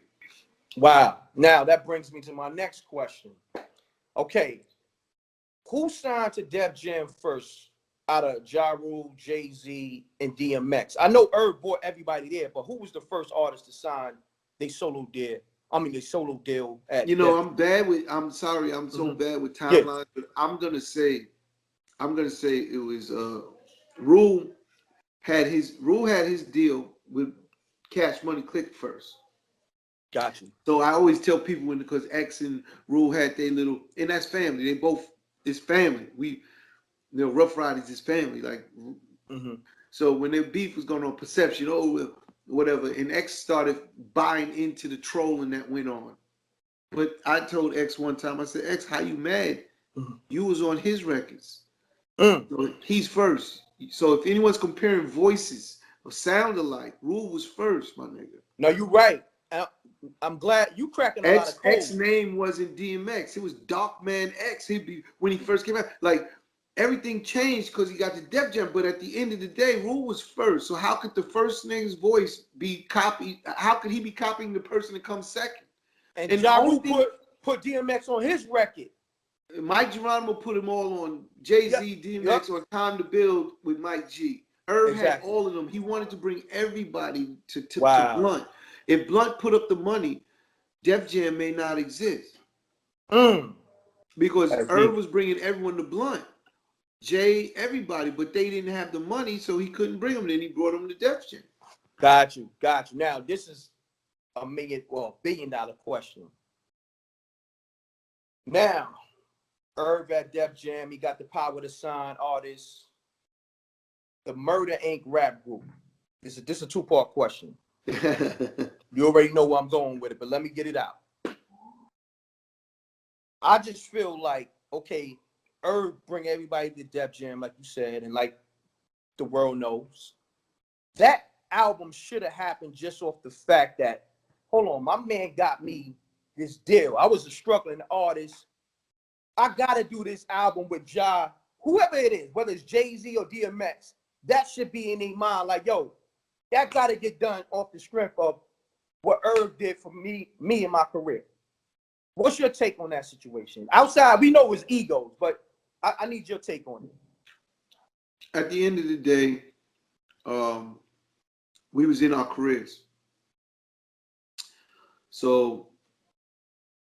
Wow. Now that brings me to my next question. Okay, who signed to Def Jam first? Out of Ja Rule, Jay-Z, and DMX. I know Irv brought everybody there, but who was the first artist to sign their solo deal? They solo deal at I'm sorry, I'm so bad with timelines, but I'm gonna say it was Rule had his deal with Cash Money Click first. Gotcha. So I always tell people because X and Rule had their little, and that's family. They both, it's family. Rough Riders is family, like. So when their beef was going on, perception, whatever, and X started buying into the trolling that went on. But I told X one time, I said, X, how you mad? You was on his records. So he's first. So if anyone's comparing voices or sound alike. Rule was first, my nigga. No, you're right. I'm glad you cracking a lot of X codes. name wasn't DMX. It was Darkman X. He'd be when he first came out. Like everything changed because he got the Def Jam. But at the end of the day, Rule was first. So how could the first nigga's voice be copied? How could he be copying the person that comes second? And the Ja only Rule thing, put DMX on his record. Mike Geronimo put them all on Jay-Z, DMX, on Time to Build with Mike G. Irv had all of them. He wanted to bring everybody to Blunt. If Blunt put up the money, Def Jam may not exist. Because Irv was bringing everyone to Blunt. Jay, everybody, but they didn't have the money, so he couldn't bring them. Then he brought them to Def Jam. Got you. Now, this is a billion-dollar question. Now, Irv at Def Jam, he got the power to sign artists. The Murder Inc. rap group. This is a two-part question. You already know where I'm going with it, but let me get it out. I just feel like, okay, Irv bring everybody to Def Jam, like you said, and like the world knows. That album should have happened just off the fact that, hold on, my man got me this deal. I was a struggling artist. I gotta do this album with Ja, whoever it is, whether it's Jay-Z or DMX, that should be in their mind. Like, yo, that gotta get done off the strength of what Irv did for me in my career. What's your take on that situation? Outside, we know it was egos, but I need your take on it. At the end of the day, we was in our careers. So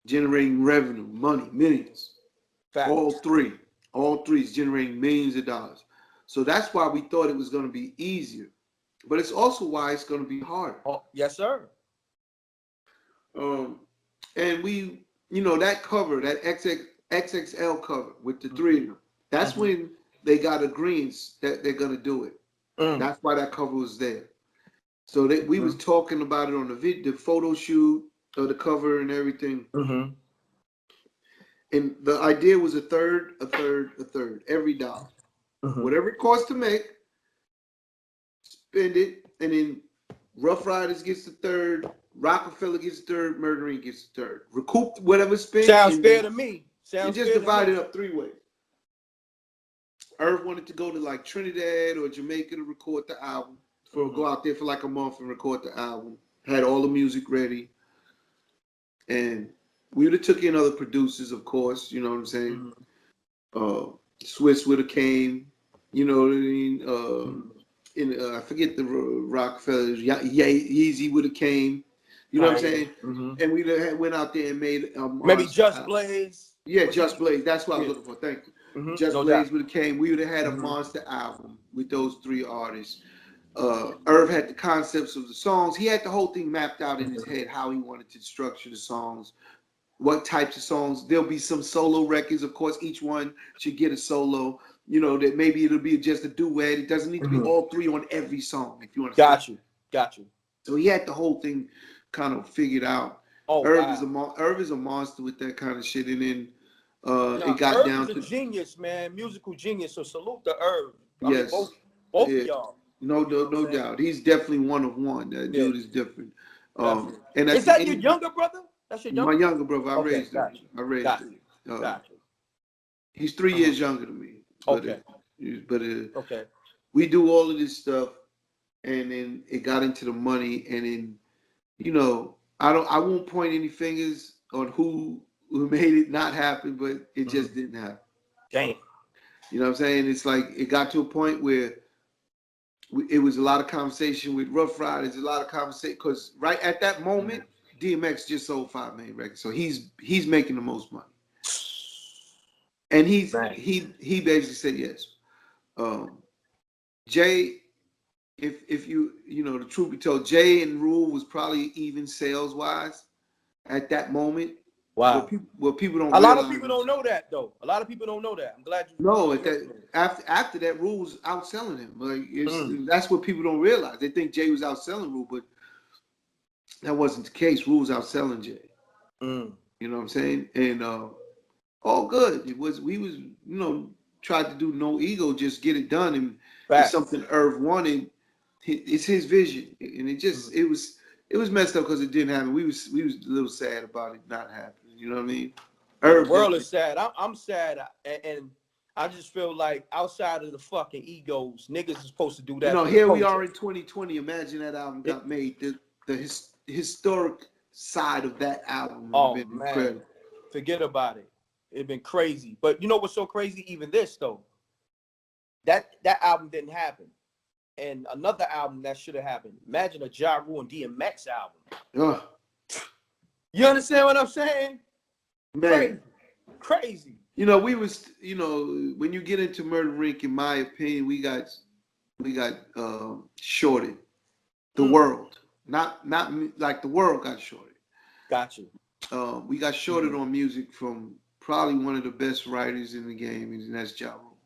generating revenue, money, millions. Fact. All three is generating millions of dollars. So that's why we thought it was going to be easier. But it's also why it's going to be harder. Oh, yes, sir. And we, that cover, that XXL cover with the three of them, that's when they got agreements that they're going to do it. That's why that cover was there. So we was talking about it on the photo shoot of the cover and everything. And the idea was a third, every dollar. Whatever it costs to make, spend it, and then Rough Riders gets the third, Rockefeller gets the third, Murder Inc. gets the third. Recoup whatever spent. Sounds fair to me. And just divide it up 3 ways. Irv wanted to go to like Trinidad or Jamaica to record the album, go out there for like a month and record the album. Had all the music ready. And we would have took in other producers, of course, you know what I'm saying? Swiss would have came, you know what I mean? I forget the Rockefellers, Yeezy would have came, you know what I'm saying? And we went out there and made maybe Just Blaze. Yeah, Just Blaze. That's what I was looking for. Thank you. Just Blaze would have came. We would have had a monster album with those 3 artists. Irv had the concepts of the songs. He had the whole thing mapped out in his head, how he wanted to structure the songs, what types of songs. There'll be some solo records. Of course, each one should get a solo. That maybe it'll be just a duet. It doesn't need to be all 3 on every song, if you want to. Got you. So he had the whole thing kind of figured out. Irv is a monster with that kind of shit. And then it got Irv down is to a genius, man, musical genius. So salute to Irv. Yes, both of y'all. No doubt. He's definitely one of one. That dude is different. And is that your younger brother? That's your my younger brother. I raised him. Gotcha. I raised him. Gotcha. He's 3 years younger than me. Okay. But we do all of this stuff, and then it got into the money, and then I won't point any fingers on who made it not happen, but it just didn't happen. Damn. You know what I'm saying? It's like it got to a point where it was a lot of conversation with Rough Riders, a lot of conversation, because right at that moment, DMX just sold 5 million records, so he's making the most money, and he basically said yes. Jay, if you the truth be told, Jay and Rule was probably even sales wise at that moment. Wow. Well, people don't. A lot of people don't know that, though. A lot of people don't know that. I'm glad you. No, after that, Rule was outselling him. Like that's what people don't realize. They think Jay was outselling Rule, but that wasn't the case. Rule was outselling Jay. You know what I'm saying? And all good. We was tried to do no ego, just get it done, and it's something Irv wanted. it's his vision, and it was messed up because it didn't happen. We was a little sad about it not happening. You know what I mean? The world is sad. I'm sad, and I just feel like outside of the fucking egos, niggas is supposed to do that. You know, here we are in 2020. Imagine that album got made. The historic side of that album would have been incredible. Forget about it. It'd been crazy. But you know what's so crazy? Even this though, that album didn't happen, and another album that should have happened. Imagine a Ja Rule and DMX album. You understand what I'm saying? Man, crazy. You know, when you get into Murder Inc., in my opinion, we got shorted. The world, not like the world got shorted. Got you. We got shorted on music from probably one of the best writers in the game, and that's Ja Rule.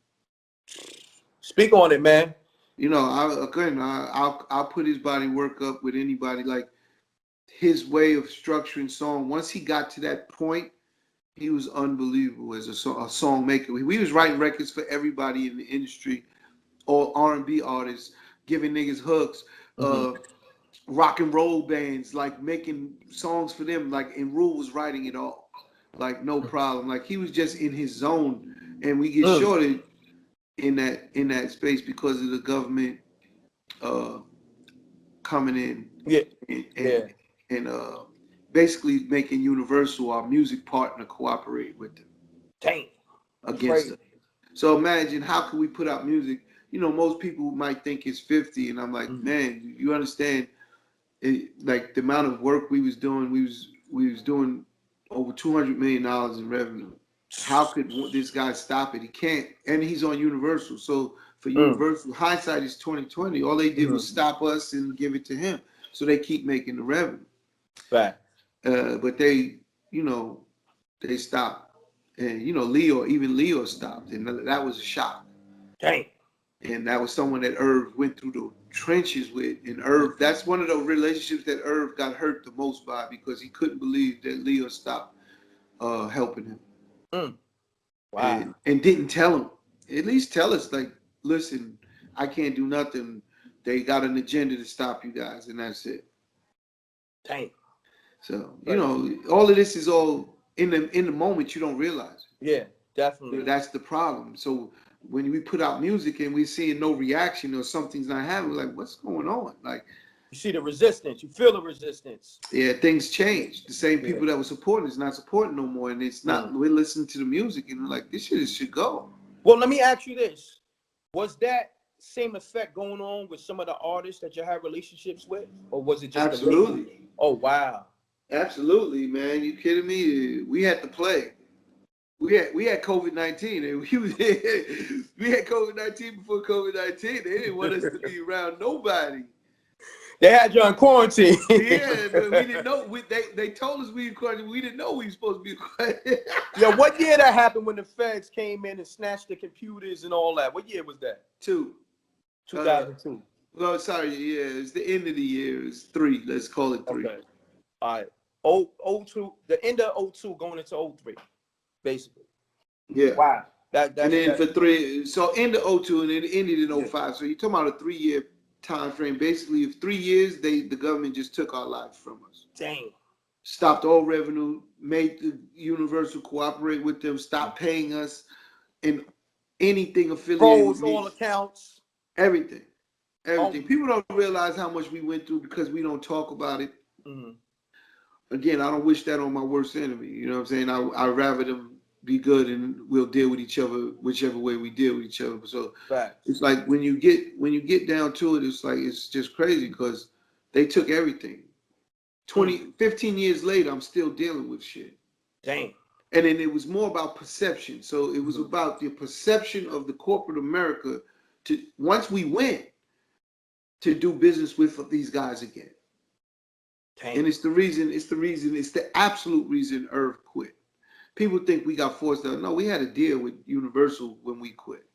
Speak on it, man. You know, I'll put his body work up with anybody. Like his way of structuring song. Once he got to that point, he was unbelievable as a song maker. We was writing records for everybody in the industry, all R&B artists, giving niggas hooks, rock and roll bands, like making songs for them. Like, and Rule was writing it all, like no problem. Like he was just in his zone, and we get shorted in that space because of the government coming in and basically making Universal, our music partner, cooperate with them. Dang. Against them. So imagine, how can we put out music? You know, most people might think it's 50, and I'm like, man, you understand? Like the amount of work we was doing, we was doing over $200 million in revenue. How could this guy stop it? He can't, and he's on Universal. So for Universal, hindsight is 2020. All they did was stop us and give it to him, so they keep making the revenue. Right. But they stopped, and Leo stopped, and that was a shock. Dang. And that was someone that Irv went through the trenches with, and Irv, that's one of the relationships that Irv got hurt the most by, because he couldn't believe that Leo stopped helping him. Wow. And didn't tell him. At least tell us, like, listen, I can't do nothing. They got an agenda to stop you guys, and that's it. Dang. So, you know, all of this is all in the moment, you don't realize it. Yeah, definitely. That's the problem. So when we put out music and we're seeing no reaction or something's not happening, like, what's going on? Like, you see the resistance, you feel the resistance. Yeah, things change. The same people that were supporting is not supporting no more, and it's not. We're listening to the music and we're like, this shit should go. Well, let me ask you this: was that same effect going on with some of the artists that you have relationships with, or was it just absolutely? Oh wow, absolutely, man. You kidding me? We had to play. We had COVID-19, and we had COVID-19 before COVID-19. They didn't want us to be around nobody. They had you on quarantine. Yeah, we didn't know. They told us we were quarantined. We didn't know we were supposed to be quarantined. Yeah, what year that happened when the feds came in and snatched the computers and all that? What year was that? 2002. Well, sorry, yeah, it's the end of the year. It's 3. Let's call it 3. Okay. All right. 02, the end of 02 going into 03, basically. Yeah. Wow. And then for 3, so end of 02 and then it ended in 05. So you're talking about a 3-year time frame. Basically, 3 years, the government just took our lives from us. Dang. Stopped all revenue, made the Universal cooperate with them, stopped paying us, and anything affiliated with all accounts. Everything. People don't realize how much we went through because we don't talk about it. Again, I don't wish that on my worst enemy. You know what I'm saying? I'd rather them be good and we'll deal with each other whichever way we deal with each other. So it's like when you get down to it, it's just crazy because they took everything. 15 years later, I'm still dealing with shit. Dang. And then it was more about perception. So it was about the perception of the corporate America to, once we went, to do business with these guys again. Dang. And it's the absolute reason Irv quit. People think we got forced out. No, we had a deal with Universal when we quit.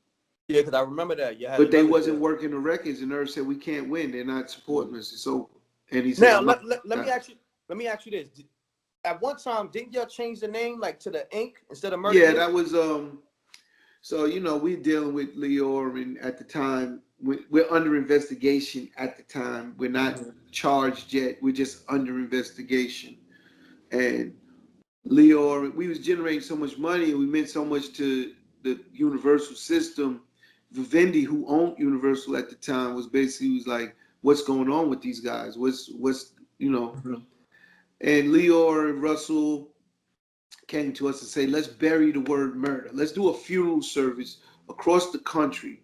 Yeah, because I remember that. But they wasn't working the records, and Irv said we can't win. They're not supporting us. So, and he said, now let me ask you this. At one time, didn't y'all change the name like to the Inc. instead of Mercury? Yeah, that was so you know, we dealing with Leo, and at the time we're under investigation at the time. We're not charged yet. We're just under investigation. And Leor, we was generating so much money, and we meant so much to the Universal system. Vivendi, who owned Universal at the time, was like, "What's going on with these guys? What's you know?" And Leor and Russell came to us and say, "Let's bury the word murder. Let's do a funeral service across the country,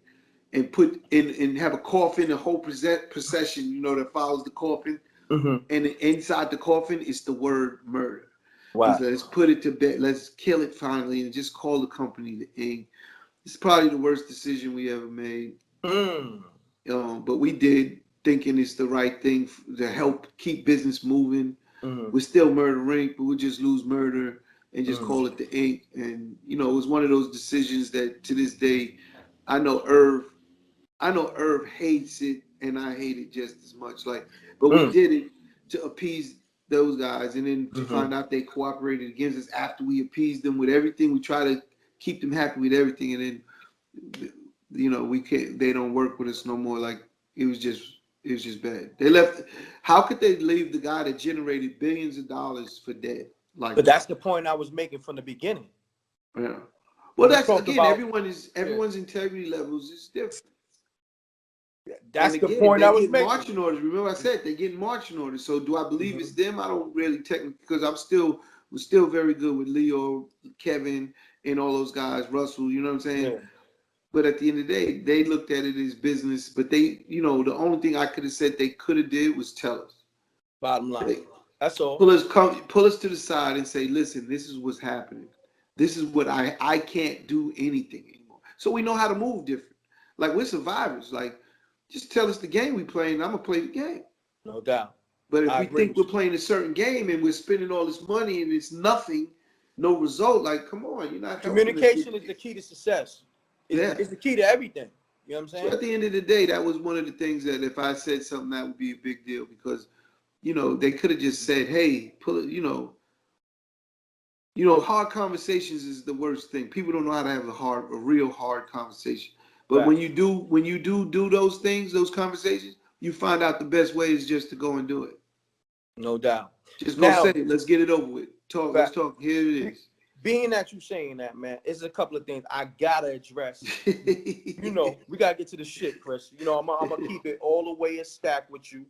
and put in and have a coffin, a whole procession, you know, that follows the coffin, and inside the coffin is the word murder." Wow. He said, "Let's put it to bed. Let's kill it finally, and just call the company the Ing." It's probably the worst decision we ever made. But we did, thinking it's the right thing to help keep business moving. We're still Murder Inc., but we'll just lose murder and just call it the Inc. And you know, it was one of those decisions that to this day, I know Irv hates it, and I hate it just as much. Like, but we did it to appease those guys, and then to find out they cooperated against us after we appeased them with everything. We try to keep them happy with everything, and then you know they don't work with us no more. Like it was just bad. They left. How could they leave the guy that generated billions of dollars for dead? Like, but that's the point I was making from the beginning. Yeah. Well, that's again, about, everyone's integrity levels is different. That's again, the point I was making. Marching orders. Remember, I said they get marching orders. So, do I believe it's them? I don't really technically, because we're still very good with Leo, Kevin, and all those guys. Russell, you know what I'm saying? Yeah. But at the end of the day, they looked at it as business. But they, you know, the only thing I could have said they could have did was tell us. Bottom line. That's all. Pull us to the side and say, "Listen, this is what's happening. This is what I can't do anything anymore." So we know how to move different. Like, we're survivors. Like, just tell us the game we playing. I'm gonna play the game. No doubt. But if we think we're playing a certain game and we're spending all this money and it's nothing, no result, like, come on, you're not. Communication is the key to success. It's the key to everything. You know what I'm saying? So at the end of the day, that was one of the things that if I said something, that would be a big deal, because, you know, they could have just said, "Hey, pull it," you know, hard conversations is the worst thing. People don't know how to have a real hard conversation. But when you do those things, those conversations, you find out the best way is just to go and do it. No doubt. Just go say it. Let's get it over with. Let's talk. Here it is. Being that you saying that, man, it's a couple of things I gotta address. You know, we gotta get to the shit, Chris. You know, I'm gonna keep it all the way in stack with you.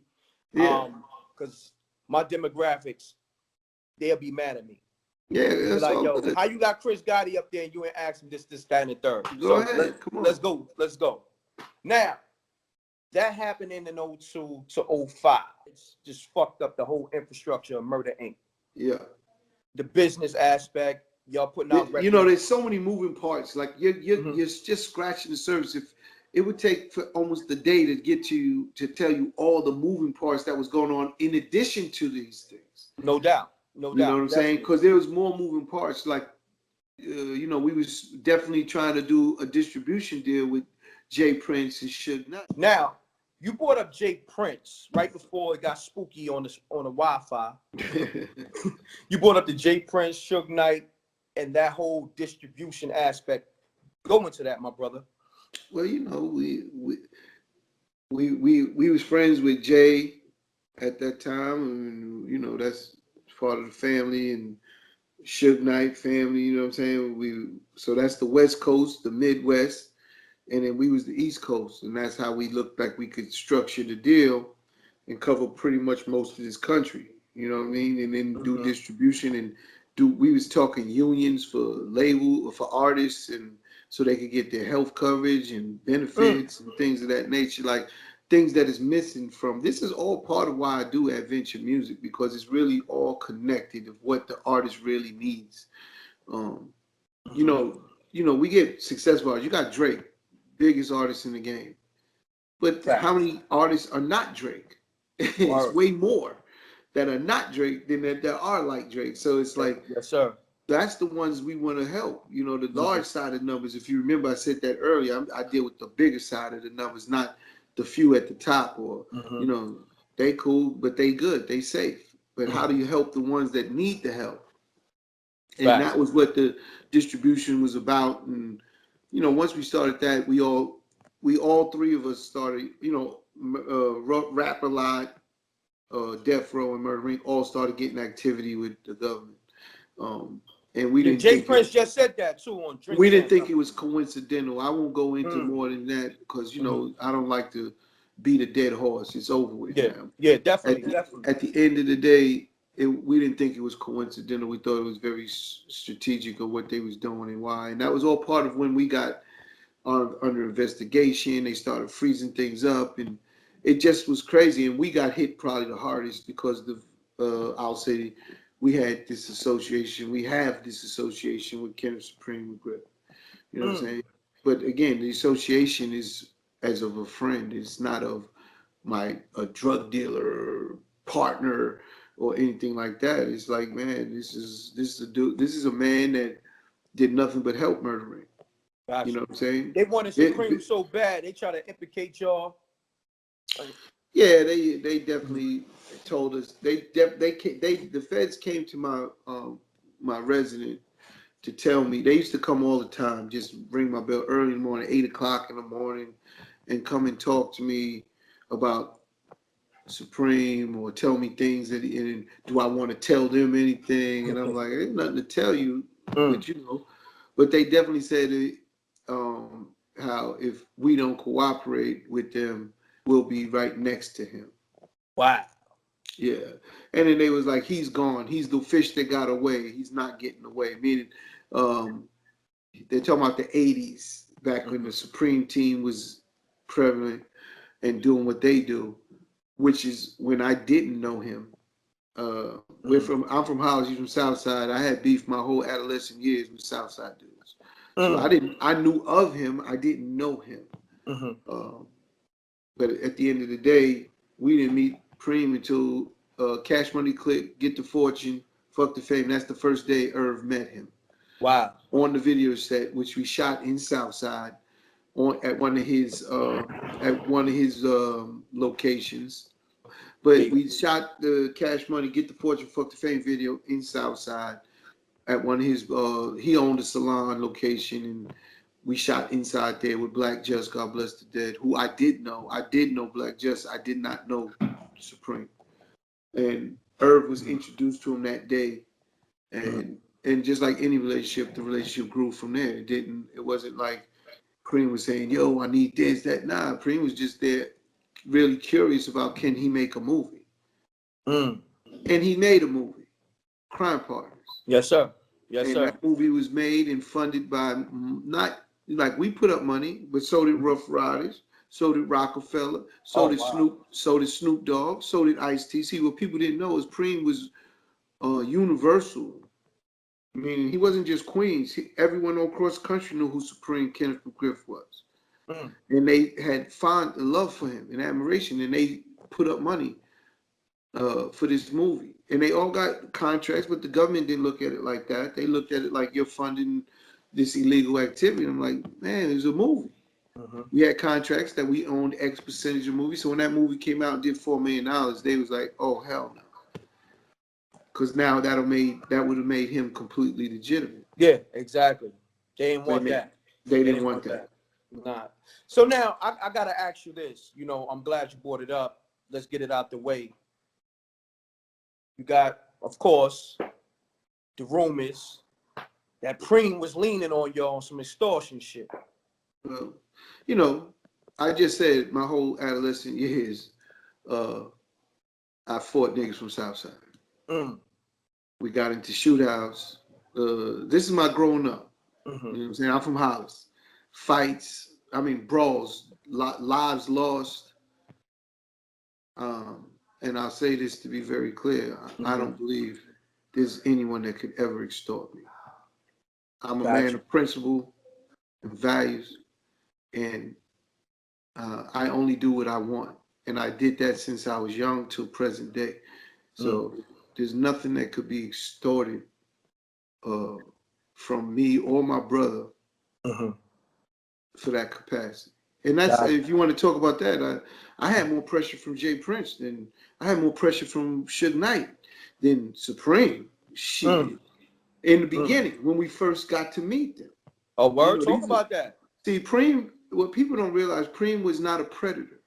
Yeah. Because my demographics, they'll be mad at me. Yeah, that's like, all yo, good. how you got Chris Gotti up there and you ain't asked him this, that, and the third? Go ahead. Come on. Let's go. Now, that happened in 02 to 05. It's just fucked up the whole infrastructure of Murder Inc. Yeah. The business aspect, y'all putting out records. You know, there's so many moving parts. Like, you're just scratching the surface. If it would take for almost the day to get to tell you all the moving parts that was going on in addition to these things. No doubt. No doubt. You know what I'm saying? Because there was more moving parts. Like, you know, we was definitely trying to do a distribution deal with Jay Prince and Suge Knight. Now, you brought up Jay Prince right before it got spooky on the Wi-Fi. You brought up the Jay Prince, Suge Knight, and that whole distribution aspect. Go into that, my brother. Well, you know, we was friends with Jay at that time, and you know, that's part of the family, and Suge Knight family, you know what I'm saying? So that's the West Coast, the Midwest, and then we was the East Coast, and that's how we looked like we could structure the deal and cover pretty much most of this country, you know what I mean? And then do distribution and we was talking unions for artists, and so they could get their health coverage and benefits and things of that nature, like things that is missing from. This is all part of why I do adventure music, because it's really all connected of what the artist really needs. You know, we get successful artists. You got Drake, biggest artist in the game, but how many artists are not Drake? It's way more that are not Drake than that there are like Drake. So it's like, yes, sir. That's the ones we want to help. You know, the large side of numbers. If you remember, I said that earlier. I deal with the bigger side of the numbers, not the few at the top, or you know, they cool, but they good, they safe. But how do you help the ones that need the help? And that was what the distribution was about. And you know, once we started that, we all we all three of us started, rap a lot, Death Row and Murder Inc. all started getting activity with the government. And we didn't Jay think Prince just said that too on Drink we didn't Champs. think it was coincidental. I won't go into more than that because I don't like to beat a dead horse. It's over with now. Yeah, definitely. At the end of the day, we didn't think it was coincidental. We thought it was very strategic of what they was doing and why. And that was all part of when we got under investigation. They started freezing things up, and it just was crazy. And we got hit probably the hardest because I'll say we had this association. We have this association with Kenneth Supreme with Grip. You know what I'm saying? But again, the association is as of a friend. It's not of a drug dealer or partner or anything like that. It's like, man, this is a dude. This is a man that did nothing but help murdering. Gotcha. You know what I'm saying? They wanted Supreme so bad, they try to implicate y'all. Yeah, they definitely told us. The feds came to my resident to tell me. They used to come all the time, just ring my bell early in the morning, 8 o'clock in the morning, and come and talk to me about Supreme or tell me things and do I want to tell them anything? And I'm like, there's nothing to tell you, but they definitely said how if we don't cooperate with them, we'll be right next to him. Wow. Yeah. And then they was like, he's gone. He's the fish that got away. He's not getting away. Meaning, they're talking about the 80s, back when the Supreme team was prevalent and doing what they do, which is when I didn't know him. I'm from Hollis, he's from Southside. I had beef my whole adolescent years with Southside dudes. So I knew of him, I didn't know him. But at the end of the day, we didn't meet Preem until Cash Money Click, Get the Fortune, Fuck the Fame. That's the first day Irv met him. Wow. On the video set, which we shot in Southside, at one of his locations. But we shot the Cash Money, Get the Fortune, Fuck the Fame video in Southside at one of his, he owned a salon location, and we shot inside there with Black Just, God bless the dead, who I did know. I did know Black Just. I did not know Supreme. And Irv was introduced to him that day. And just like any relationship, the relationship grew from there. It wasn't like Preem was saying, yo, I need this, that. Nah, Preem was just there really curious about, can he make a movie? And he made a movie, Crime Partners. Yes, sir. Yes, sir. And that movie was made and funded by, not like we put up money, but so did Rough Riders, so did Rockefeller, so did Snoop Dogg, so did Ice-T. See, what people didn't know is Preem was universal. Meaning he wasn't just Queens. Everyone across the country knew who Supreme Kenneth McGriff was. And they had fond love for him and admiration, and they put up money for this movie. And they all got contracts, but the government didn't look at it like that. They looked at it like, you're funding this illegal activity. I'm like, man, it's a movie. We had contracts that we owned X percentage of movies. So when that movie came out and did $4 million, they was like, oh, hell no. Because now that would have made him completely legitimate. Yeah, exactly. They didn't want that. They didn't want that. Nah. So now I gotta ask you this. I'm glad you brought it up. Let's get it out the way. You got, of course, the rumors that Preem was leaning on y'all on some extortion shit. Well, I just said my whole adolescent years, I fought niggas from Southside. We got into shootouts. This is my growing up. You know what I'm saying? I'm from Hollis. Fights, brawls, lives lost. And I'll say this to be very clear. I don't believe there's anyone that could ever extort me. I'm a man of principle and values, and I only do what I want. And I did that since I was young till present day. So there's nothing that could be extorted from me or my brother for that capacity. And that's, if you want to talk about that, I had more pressure from Jay Prince than, I had more pressure from Suge Knight than Supreme. Shit. In the beginning, when we first got to meet them. Oh, word? Talk about that. See, Preem what people don't realize, Preem was not a predator.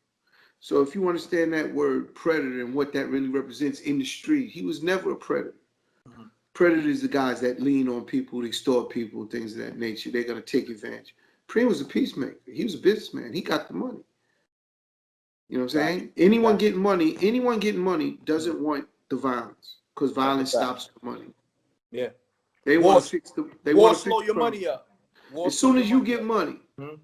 So if you understand that word predator and what that really represents in the street, he was never a predator. Predators are the guys that lean on people, extort people, things of that nature. They're going to take advantage. Preem was a peacemaker. He was a businessman. He got the money. You know what I'm saying? Anyone getting money doesn't want the violence, because violence stops the money. Yeah. They want to fix the. They want want to to slow your money up. As soon as you get money,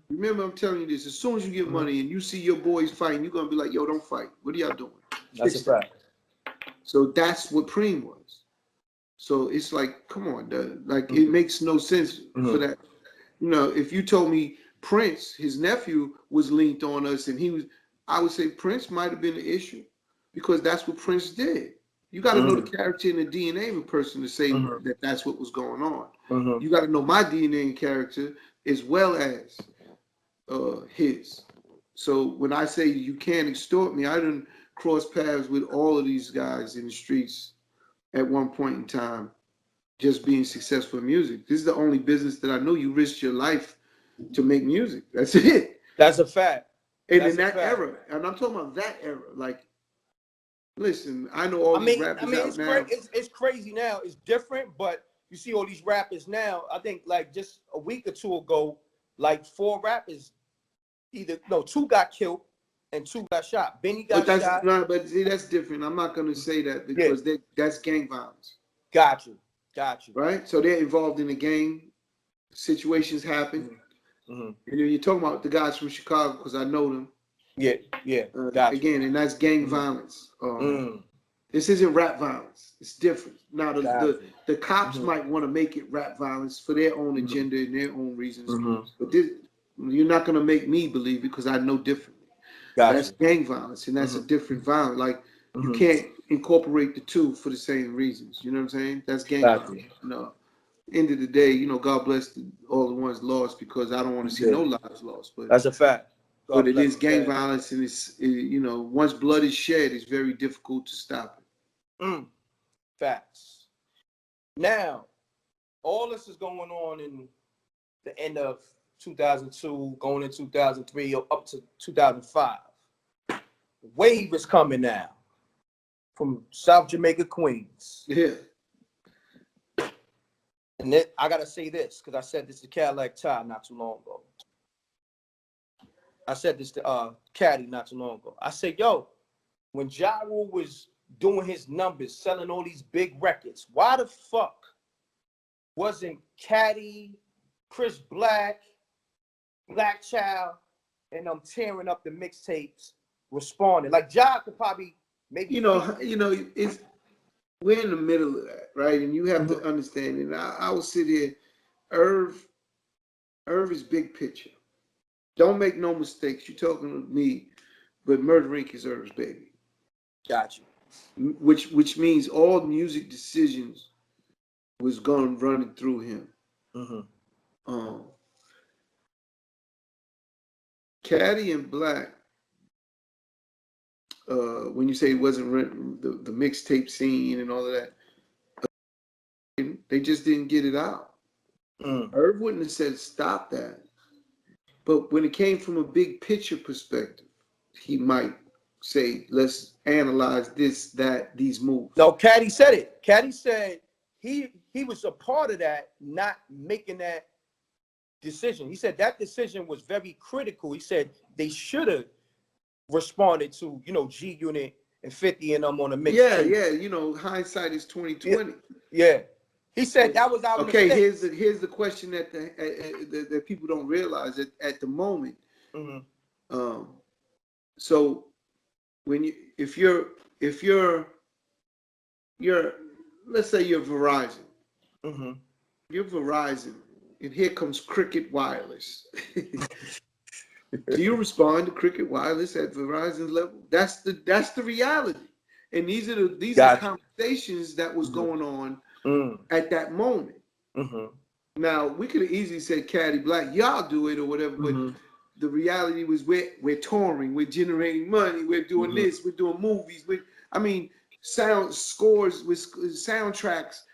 remember I'm telling you this. As soon as you get money and you see your boys fighting, you're gonna be like, "Yo, don't fight. What are y'all doing?" That's a fact. So that's what Preem was. So it's like, come on, like it makes no sense for that. You know, if you told me Prince, his nephew, was linked on us, and I would say Prince might have been the issue, because that's what Prince did. You got to know the character and the DNA of a person to say that that's what was going on. You got to know my DNA and character as well as his. So when I say you can't extort me, I didn't cross paths with all of these guys in the streets at one point in time, just being successful in music. This is the only business that I know you risked your life to make music. That's it. That's a fact. And in that era, and I'm talking about that era, like, listen, I know all these rappers out now. It's crazy now. It's different, but you see all these rappers now. I think like just a week or two ago, like 4 rappers, 2 got killed and 2 got shot. Benny got shot. But see, that's different. I'm not going to say that, because that's gang violence. Got you. Right? So they're involved in the gang. Situations happen. And then you're talking about the guys from Chicago, because I know them. Again, and that's gang violence. This isn't rap violence. It's different. Now the cops might want to make it rap violence for their own agenda and their own reasons. But you're not going to make me believe it, because I know differently. That's gang violence, and that's a different violence. Like, you can't incorporate the two for the same reasons. You know what I'm saying? That's gang violence. No. End of the day, God bless all the ones lost, because I don't want to see no lives lost. But that's a fact. But it is gang violence, and it's once blood is shed, it's very difficult to stop it. Facts. Now, all this is going on in the end of 2002, going in 2003, up to 2005. The wave is coming now from South Jamaica, Queens. Yeah. And then I gotta say this, because I said this to Cadillac Ty not too long ago. I said this to Caddy not too long ago. I said, yo, when Ja Rule was doing his numbers, selling all these big records, why the fuck wasn't Caddy, Chris Black, Black Child, and I'm tearing up the mixtapes responding? Like, Ja could probably maybe it's we're in the middle of that, right? And you have to understand, and I will sit here, Irv is big picture. Don't make no mistakes. You're talking to me, but Murder Inc. is Irv's baby. Got you. Which means all music decisions was going running through him. Caddy and Black, when you say it wasn't the mixtape scene and all of that, they just didn't get it out. Irv wouldn't have said stop that. But when it came from a big picture perspective, he might say, let's analyze this, that, these moves. No, Caddy said it. Caddy said he was a part of that, not making that decision. He said that decision was very critical. He said they should have responded to, G Unit and 50 and them on the mix. Yeah. Hindsight is 2020. Yeah. He said that was our mistake. Mistake. Here's the question that people don't realize at the moment. So when if you're let's say you're Verizon. You're Verizon, and here comes Cricket Wireless. Do you respond to Cricket Wireless at Verizon's level? That's the reality. And these are conversations that was going on at that moment. Now, we could have easily said Caddy Black, y'all do it or whatever, but the reality was we're touring, we're generating money, we're doing this, we're doing movies, sound scores with soundtracks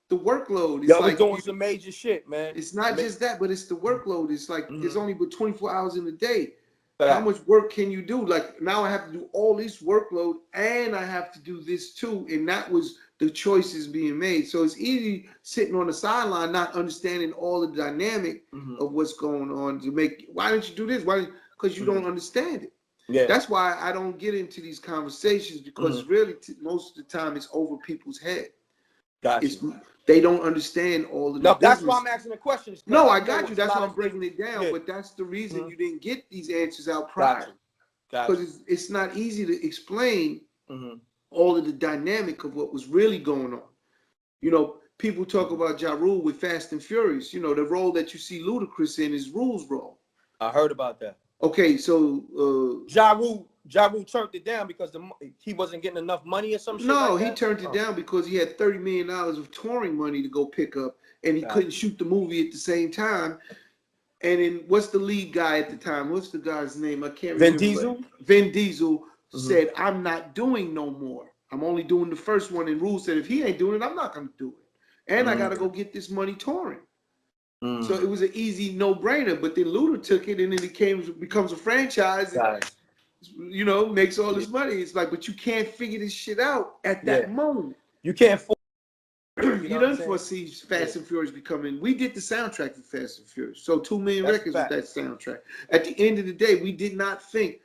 the workload. It's Y'all was like doing some major shit, man. it's not just that, but it's the workload. It's like there's only but 24 hours in a day. Fact. How much work can you do? Like now I have to do all this workload and I have to do this too. And that was the choices being made. So it's easy sitting on the sideline, not understanding all the dynamic of what's going on to make, why didn't you do this? Why? Because you don't understand it. Yeah. That's why I don't get into these conversations because really most of the time it's over people's head. Gotcha. They don't understand all of the No, that's business. why I'm asking the questions. No, I got you. That's why I'm breaking it down. Yeah. But that's the reason you didn't get these answers out prior. Gotcha. Because it's not easy to explain all of the dynamic of what was really going on. You know, people talk about Ja Rule with Fast and Furious. You know, the role that you see Ludacris in is Rule's role. I heard about that. Okay, so Ja Rule turned it down because he wasn't getting enough money or some shit. No, like he that? turned it down because he had $30 million of touring money to go pick up, and he couldn't shoot the movie at the same time. And then what's the lead guy at the time? What's the guy's name? I can't remember. Vin Diesel? Vin Diesel said, I'm not doing no more. I'm only doing the first one. And Rule said, if he ain't doing it, I'm not going to do it. And I got to go get this money touring. So it was an easy no-brainer. But then Luda took it, and then it becomes a franchise. And, you know, makes all this money. It's like, but you can't figure this shit out at that moment. You can't. You don't foresee Fast and Furious becoming. We did the soundtrack for Fast and Furious, so 2 million records with that soundtrack. At the end of the day, we did not think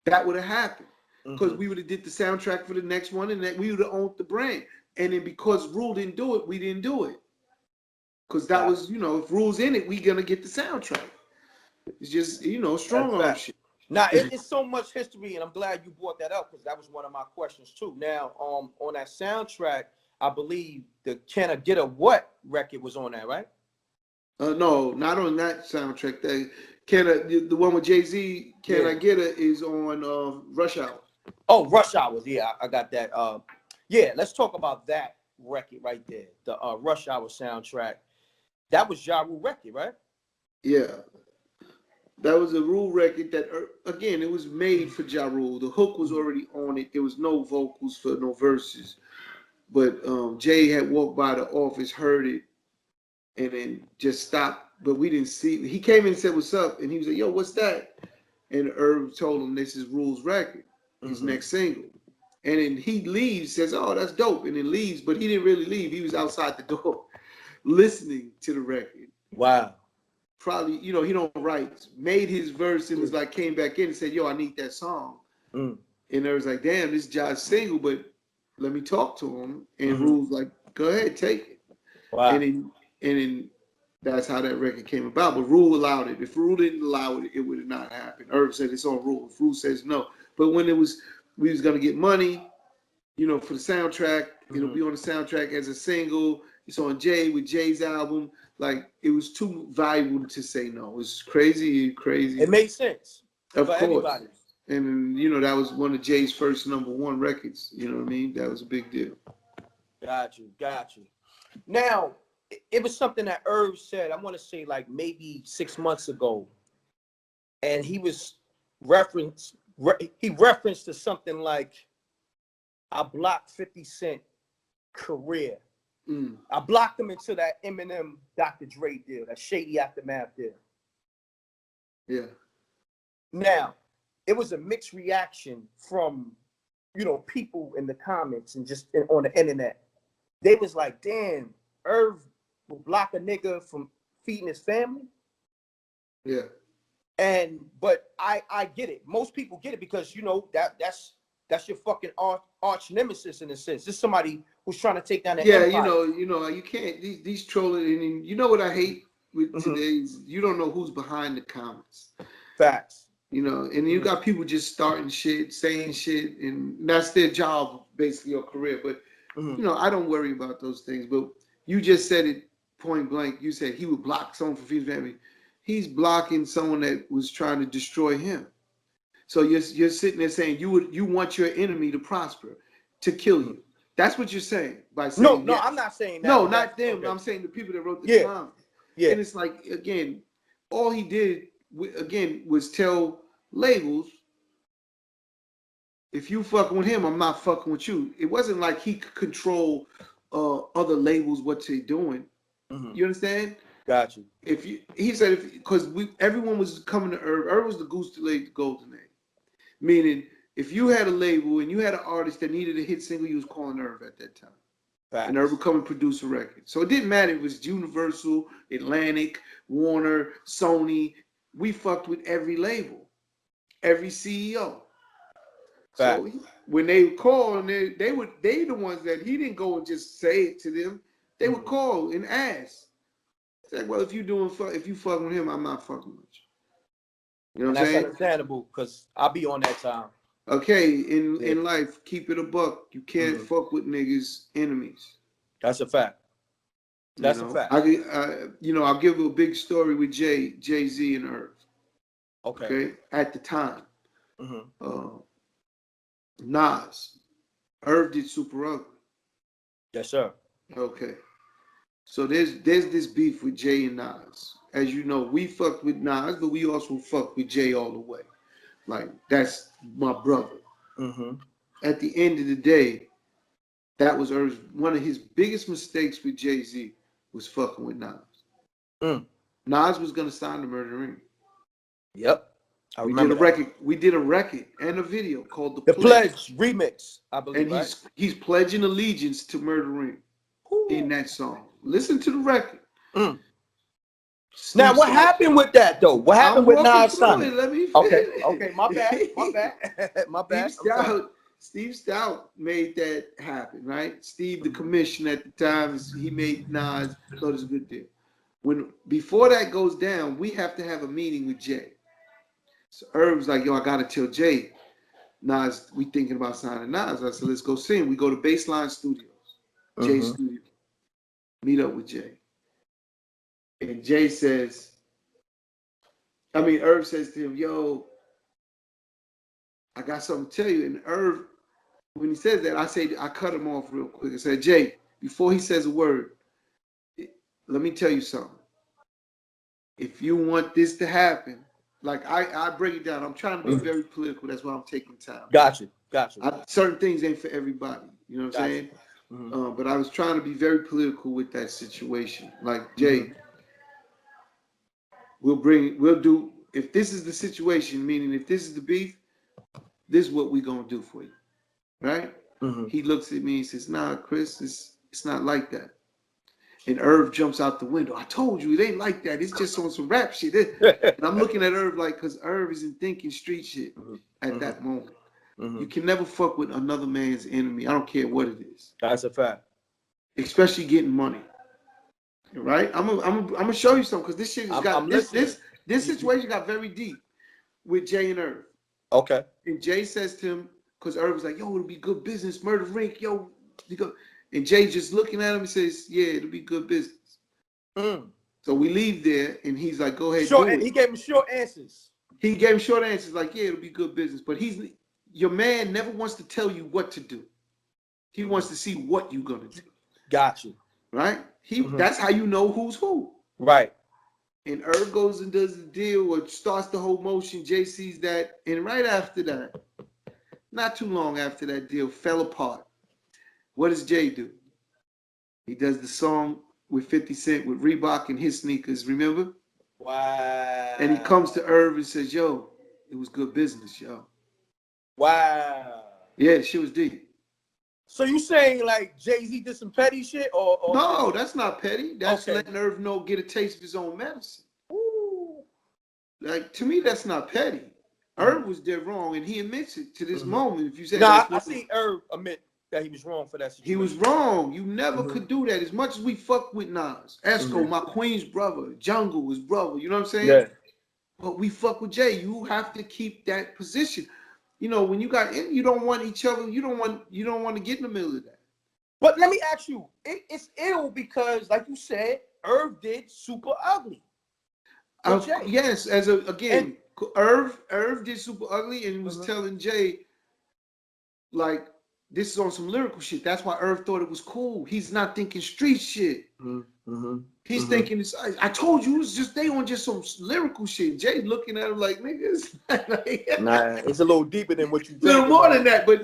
that would have happened because we would have did the soundtrack for the next one, and that we would have owned the brand. And then because Rule didn't do it, we didn't do it because that was, you know, if Rule's in it, we gonna get the soundtrack. It's just, you know, strong arm shit. Now it's so much history, and I'm glad you brought that up because that was one of my questions too. Now, on that soundtrack, I believe the Can I Get a What record was on that, right? No, not on that soundtrack. The one with Jay-Z, Can I Get It, is on Rush Hour. Oh, Rush Hour. Yeah, I got that. Yeah, let's talk about that record right there. The Rush Hour soundtrack. That was Ja Rule record, right? Yeah. That was a Rule record that, again, it was made for Ja Rule. The hook was already on it. There was no vocals for no verses. But Jay had walked by the office, heard it, and then just stopped. But we didn't see. He came in and said, "What's up?" And he was like, "Yo, what's that?" And Irv told him, "This is Rule's record, his next single." And then he leaves, says, "Oh, that's dope," and then leaves. But he didn't really leave. He was outside the door, listening to the record. Wow. Probably, you know, he don't write. Made his verse and was like, came back in and said, "Yo, I need that song." And Irv's like, "Damn, this is Ja's single, but let me talk to him." And Rule's like, "Go ahead, take it." Wow. And then that's how that record came about. But Rule allowed it. If Rule didn't allow it, it would have not happened. Irv said it's on Rule. If Rule says no. But when we was gonna get money, you know, for the soundtrack, it'll be on the soundtrack as a single. It's on Jay with Jay's album. Like, it was too valuable to say no. It was crazy. It made sense. Of for course. Everybody. And, you know, that was one of Jay's first #1 records. You know what I mean? That was a big deal. Got you. Now, it was something that Irv said, I want to say like maybe 6 months ago. And he was referenced to something like, I blocked 50 Cent career. I blocked him into that Eminem Dr. Dre deal, that Shady Aftermath deal. Yeah. Now, it was a mixed reaction from, you know, people in the comments and just on the internet. They was like, damn, Irv will block a nigga from feeding his family. Yeah. But I get it. Most people get it because, you know, that's your fucking arch nemesis in a sense. This is somebody who's trying to take down the empire. you know, you can't, these trolling, and you know what I hate with today's, you don't know who's behind the comments. Facts. You know, and you got people just starting shit, saying shit, and that's their job, basically, your career. But, you know, I don't worry about those things. But you just said it point blank. You said he would block someone from feeding family. He's blocking someone that was trying to destroy him. So you're sitting there saying you want your enemy to prosper, to kill you. That's what you're saying by saying no, I'm not saying that. No, not them. Okay. I'm saying the people that wrote the comments. Yeah. And it's like, again, all he did was tell labels, if you fucking with him, I'm not fucking with you. It wasn't like he could control other labels what they're doing. Mhm. You understand? Got you. He said because everyone was coming to Irv. Irv was the goose that laid the golden egg. Meaning, if you had a label and you had an artist that needed a hit single, you was calling Irv at that time. Facts. And Irv would come and produce a record. So it didn't matter if it was Universal, Atlantic, Warner, Sony. We fucked with every label, every CEO. So when they would call, and they the ones that he didn't go and just say it to them. They would call and ask. It's like, well, if you fucking with him, I'm not fucking with you. You know what I'm saying? That's understandable because I'll be on that time. Okay, in life, keep it a buck. You can't fuck with niggas' enemies. That's a fact. That's a fact. I'll give a big story with Jay-Z and Irv. Okay. At the time. Nas. Irv did Super Ugly. Yes, sir. Okay. So there's this beef with Jay and Nas. As you know, we fucked with Nas, but we also fucked with Jay all the way. Like, that's my brother. At the end of the day, that was Irv's, one of his biggest mistakes with Jay-Z was fucking with Nas. Nas was gonna sign the Murder Inc. Yep. We did a record and a video called The Pledge remix, I believe. And he's pledging allegiance to Murder Inc. in that song. Listen to the record. Now, what happened with that though? What happened with Nas signing? Let me finish. Okay, my bad. My bad. Steve Stout made that happen, right? Steve, the commissioner at the time, he made Nas, thought it was a good deal. Before that goes down, we have to have a meeting with Jay. So Irv was like, yo, I gotta tell Jay, Nas, we thinking about signing Nas. I said, let's go see him. We go to Baseline Studios, Jay's studio. Meet up with Jay. And Jay says, Irv says to him, yo, I got something to tell you. And Irv, when he says that, I cut him off real quick. I said, Jay, before he says a word, let me tell you something. If you want this to happen, like I break it down. I'm trying to be very political. That's why I'm taking time. Gotcha. Certain things ain't for everybody. You know what I'm saying? But I was trying to be very political with that situation. Like, Jay, we'll do, if this is the situation, meaning if this is the beef, this is what we're going to do for you. Right? He looks at me and says, nah, Chris, it's not like that. And Irv jumps out the window. I told you, it ain't like that. It's just on some rap shit. And I'm looking at Irv like, because Irv isn't thinking street shit at that moment. You can never fuck with another man's enemy. I don't care what it is. That's a fact. Especially getting money. Right? I'm gonna show you something, because this shit has got this situation got very deep with Jay and Irv. Okay. And Jay says to him, because Irv was like, yo, it'll be good business, Murder Inc. Yo, and Jay just looking at him and says, yeah, it'll be good business. So we leave there, and he's like, go ahead, do it. He gave him short answers. He gave him short answers, like, yeah, it'll be good business. But your man never wants to tell you what to do. He wants to see what you're gonna do. Got you. Right? That's how you know who's who. Right. And Irv goes and does the deal, or starts the whole motion. Jay sees that, and right after that, not too long after that deal fell apart, what does Jay do? He does the song with 50 Cent with Reebok and his sneakers, remember? Wow. And he comes to Irv and says, yo, it was good business, yo. Wow. Yeah, shit was deep. So you saying like Jay-Z did some petty shit? Or no, that's not petty. That's letting Irv get a taste of his own medicine. Ooh. Like, to me, that's not petty. Irv was dead wrong, and he admits it to this moment. If you say, I see Irv admit that he was wrong for that situation. He was wrong. You never could do that. As much as we fuck with Nas, Esco, my Queen's brother, Jungle, his brother. You know what I'm saying? Yeah. But we fuck with Jay. You have to keep that position. You know, when you you don't want each other. You don't want to get in the middle of that. But let me ask you, it's ill because, like you said, Irv did Super Ugly. Yes, Irv did Super Ugly and was telling Jay, like, this is on some lyrical shit. That's why Irv thought it was cool. He's not thinking street shit. He's thinking, I told you, it was just, they on just some lyrical shit. Jay looking at him like, niggas. Nah, it's a little deeper than what you think. A little more than that, but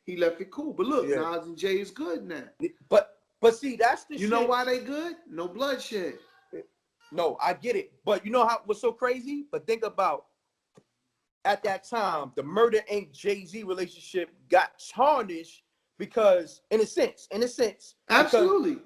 he left it cool. But look, Nas and Jay is good now. But But see, that's the You shit. know why they good? No bloodshed. No, I get it. But you know how what's so crazy? But think about at that time, the Murder Inc. Jay-Z relationship got tarnished because, in a sense, Absolutely.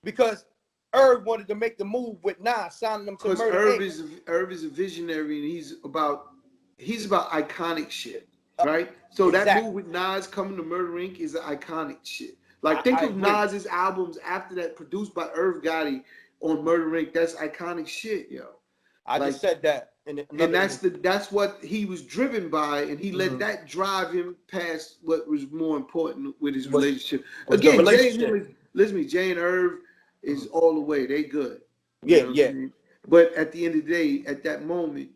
because Irv wanted to make the move with Nas, signing them to Because Murder Inc. Irv is a visionary, and he's about iconic shit, right? So that Exactly. move with Nas coming to Murder Inc. is an iconic shit. Like, think I of agree. Nas's albums after that, produced by Irv Gotti on Murder Inc. That's iconic shit, yo. I Like, just said that. and that's what he was driven by, and he let that drive him past what was more important with his relationship. Again, Jay and him listen to me, Jay and Irv is all the way. They good. You know what I mean? But at the end of the day, at that moment,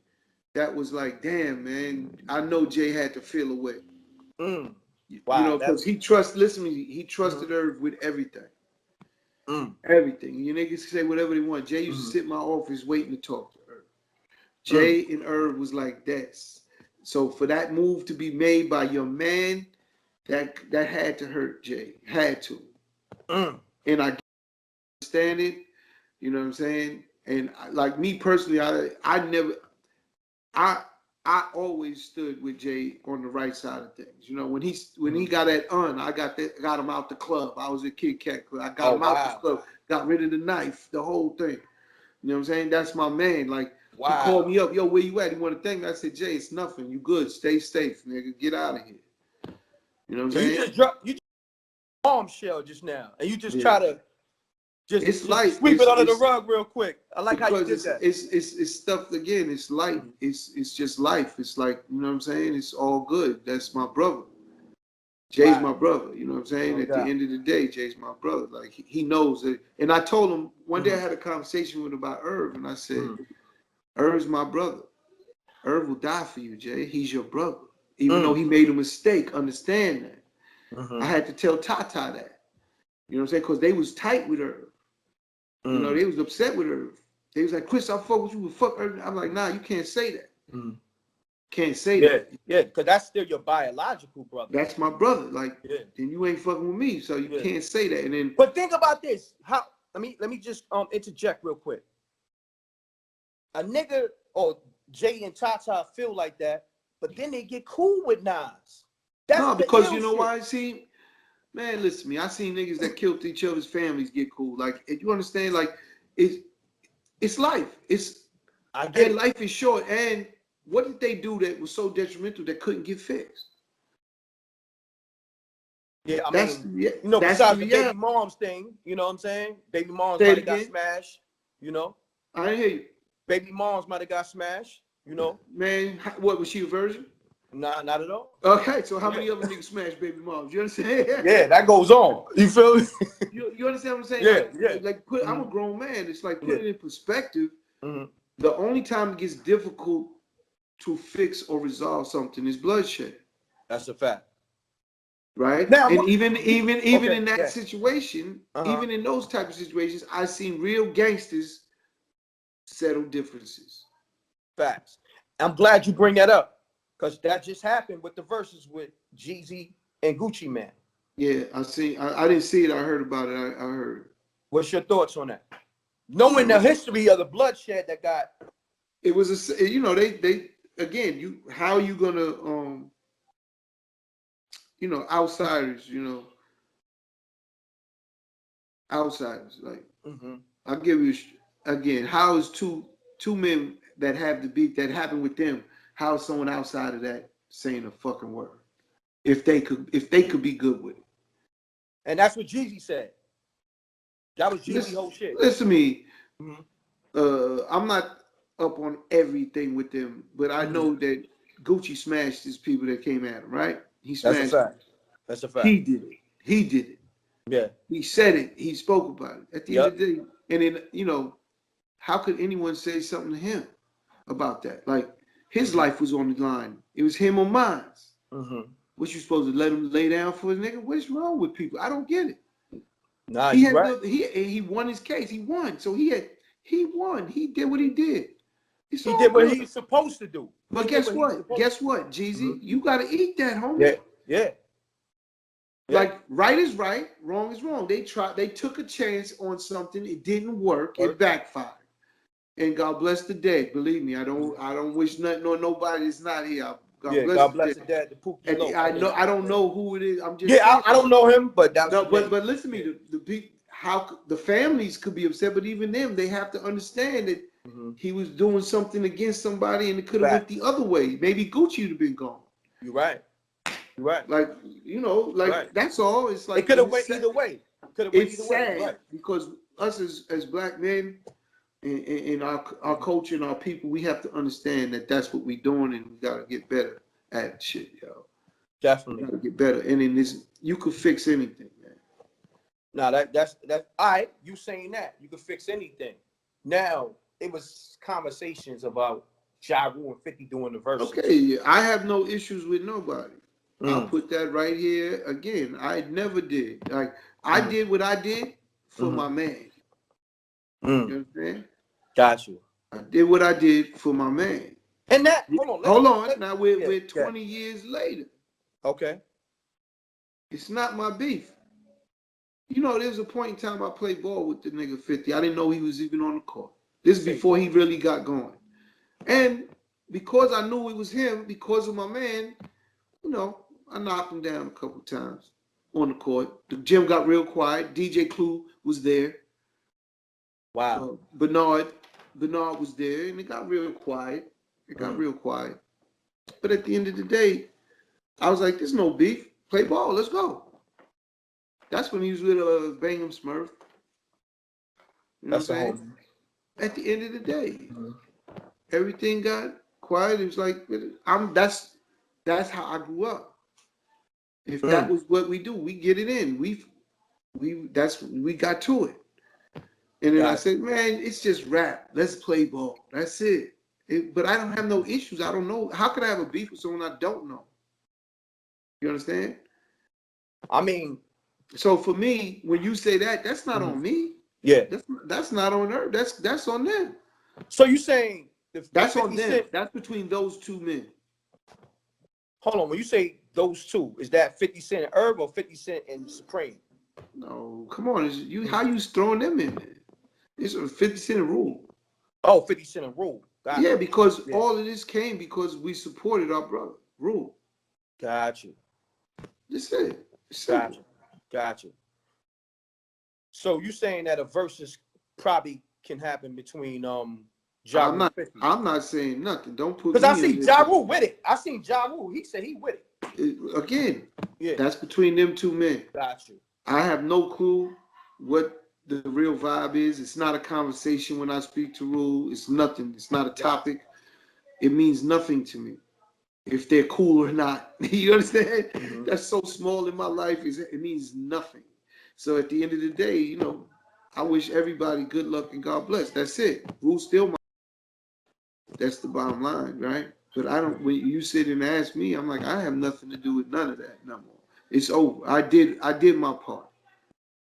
that was like, damn, man, I know Jay had to feel away. Wow, you know, because he trusted Irv with everything. Everything. You niggas say whatever they want. Jay used to sit in my office waiting to talk to Irv. Jay and Irv was like this. So for that move to be made by your man, that had to hurt Jay. Had to. And I understand it. You know what I'm saying? And like me personally, I always stood with Jay on the right side of things. You know, when he got that I got him out the club. I was a Kit Kat club. I got him out the club, got rid of the knife, the whole thing. You know what I'm saying? That's my man. Like, he called me up, yo, where you at? He want to thank me. I said, Jay, it's nothing. You good. Stay safe, nigga. Get out of here. You know what I'm saying? You just bombshell just now. And you just try to just sweep it under the rug real quick. I like how you did that. It's stuff, again, it's light. It's just life. It's like, you know what I'm saying? It's all good. That's my brother. Jay's my brother. You know what I'm saying? At the end of the day, Jay's my brother. Like, he knows it. And I told him, one day I had a conversation with him about Irv, and I said, Irv's my brother. Irv will die for you, Jay. He's your brother. Even though he made a mistake, understand that. I had to tell Tata that. You know what I'm saying? Because they was tight with Irv. You know, they was upset with Irv. They was like, Chris, I fuck with you, but fuck Irv. I'm like, nah, you can't say that. Can't say that. Yeah, because that's still your biological brother. That's my brother. Like, then you ain't fucking with me, so you can't say that. And then, but think about this. Let me just interject real quick. A nigga or Jay and Tata feel like that, but then they get cool with Nas. No, because you know why? See, man, listen to me. I seen niggas that killed each other's families get cool. Like, if you understand, like, it's life. Life is short. And what did they do that was so detrimental that couldn't get fixed? Yeah, I mean, you know, besides the baby moms thing, you know what I'm saying? Baby moms might have got smashed, you know? I didn't hear you. Baby moms might have got smashed, you know? Man, what, was she a virgin? Nah, not at all. Okay, so how many other niggas smash baby moms? You understand? Yeah, that goes on. You feel me? You understand what I'm saying? Yeah, Like I'm a grown man. It's like, put it in perspective. The only time it gets difficult to fix or resolve something is bloodshed. That's a fact. Right? Now, and even in that situation, even in those type of situations, I've seen real gangsters settle differences. Facts. I'm glad you bring that up, because that just happened with the verses with Jeezy and Gucci Man. Yeah, I didn't see it. I heard about it. I heard. What's your thoughts on that? Knowing the history of the bloodshed that got. It was you know, they again, how are you gonna you know, outsiders, like, I'll give you again, how is two men that have the beat that happened with them, how is someone outside of that saying a fucking word? If they could be good with it. And that's what Jeezy said. That was Jeezy's whole shit. Listen to me. I'm not up on everything with them, but I know that Gucci smashed his people that came at him, right? He smashed. That's a fact. He did it. Yeah. He said it. He spoke about it. At the end of the day, and then, you know, how could anyone say something to him about that? Like, his life was on the line. It was him or mine. What, you supposed to let him lay down for a nigga? What's wrong with people? I don't get it. Nah, he won his case. He won. So he won. He did what he did. He did what he's supposed to do. But guess what? Jeezy? You gotta eat that, homie. Yeah. Yeah. Like right is right, wrong is wrong. They took a chance on something. It didn't work. It backfired. And God bless the dead. Believe me, I don't wish nothing on nobody that's not here. God bless the dead. The Pookie And Loc. I don't know who it is. I'm just saying. I don't know him, but that's but listen to me. How the families could be upset, but even them, they have to understand that he was doing something against somebody, and it could have went the other way. Maybe Gucci would have been gone. You're right. You're right. Like that's all. It's like it could have went either way. It's sad because us as black men in our culture and our people, we have to understand that that's what we're doing, and we gotta get better at shit, yo. Definitely. We gotta get better, and in this, you could fix anything, man. Now that's all right. You saying that you could fix anything. Now it was conversations about Ja Rule and 50 doing the verses. Okay, I have no issues with nobody. I'll put that right here again. I never did. Like I did what I did for my man. You understand? Got you. I did what I did for my man. And that hold on. Now we're 20 years later. Okay. It's not my beef. You know, there was a point in time I played ball with the nigga 50. I didn't know he was even on the court. This is before he really got going. And because I knew it was him, because of my man, you know, I knocked him down a couple times on the court. The gym got real quiet. DJ Clue was there. Wow. Bernard was there, and it got real quiet. But at the end of the day, I was like, there's no beef. Play ball. Let's go. That's when he was with Bangham Smurf. You know what I'm saying? At the end of the day, everything got quiet. It was like, that's how I grew up. If that was what we do, we get it in. We got to it. And then I said, man, it's just rap. Let's play ball. That's it. But I don't have no issues. I don't know. How could I have a beef with someone I don't know? You understand? I mean, so for me, when you say that, that's not on me. Yeah. That's not on her. That's on them. So you saying that's on them. That's between those two men. Hold on. When you say those two, is that 50 Cent and Herb or 50 Cent and Supreme? No, come on. How you throwing them in there? It's a 50 Cent rule. Oh, 50 Cent and Rule. Because all of this came because we supported our brother, Rule. Got you. That's it. Got you. So you saying that a versus probably can happen between Ja Rule and 50? I'm not saying nothing. Don't put. Because I see Ja Rule with it. I seen Ja Rule. He said he with it. Again, that's between them two men. Got you. I have no clue what the real vibe is. It's not a conversation when I speak to Rule. It's nothing. It's not a topic. It means nothing to me if they're cool or not. You understand? That's so small in my life. It means nothing. So at the end of the day, you know, I wish everybody good luck and God bless. That's it. Rule's still my. That's the bottom line, right? But I don't. When you sit and ask me, I'm like, I have nothing to do with none of that no more. It's over. I did my part.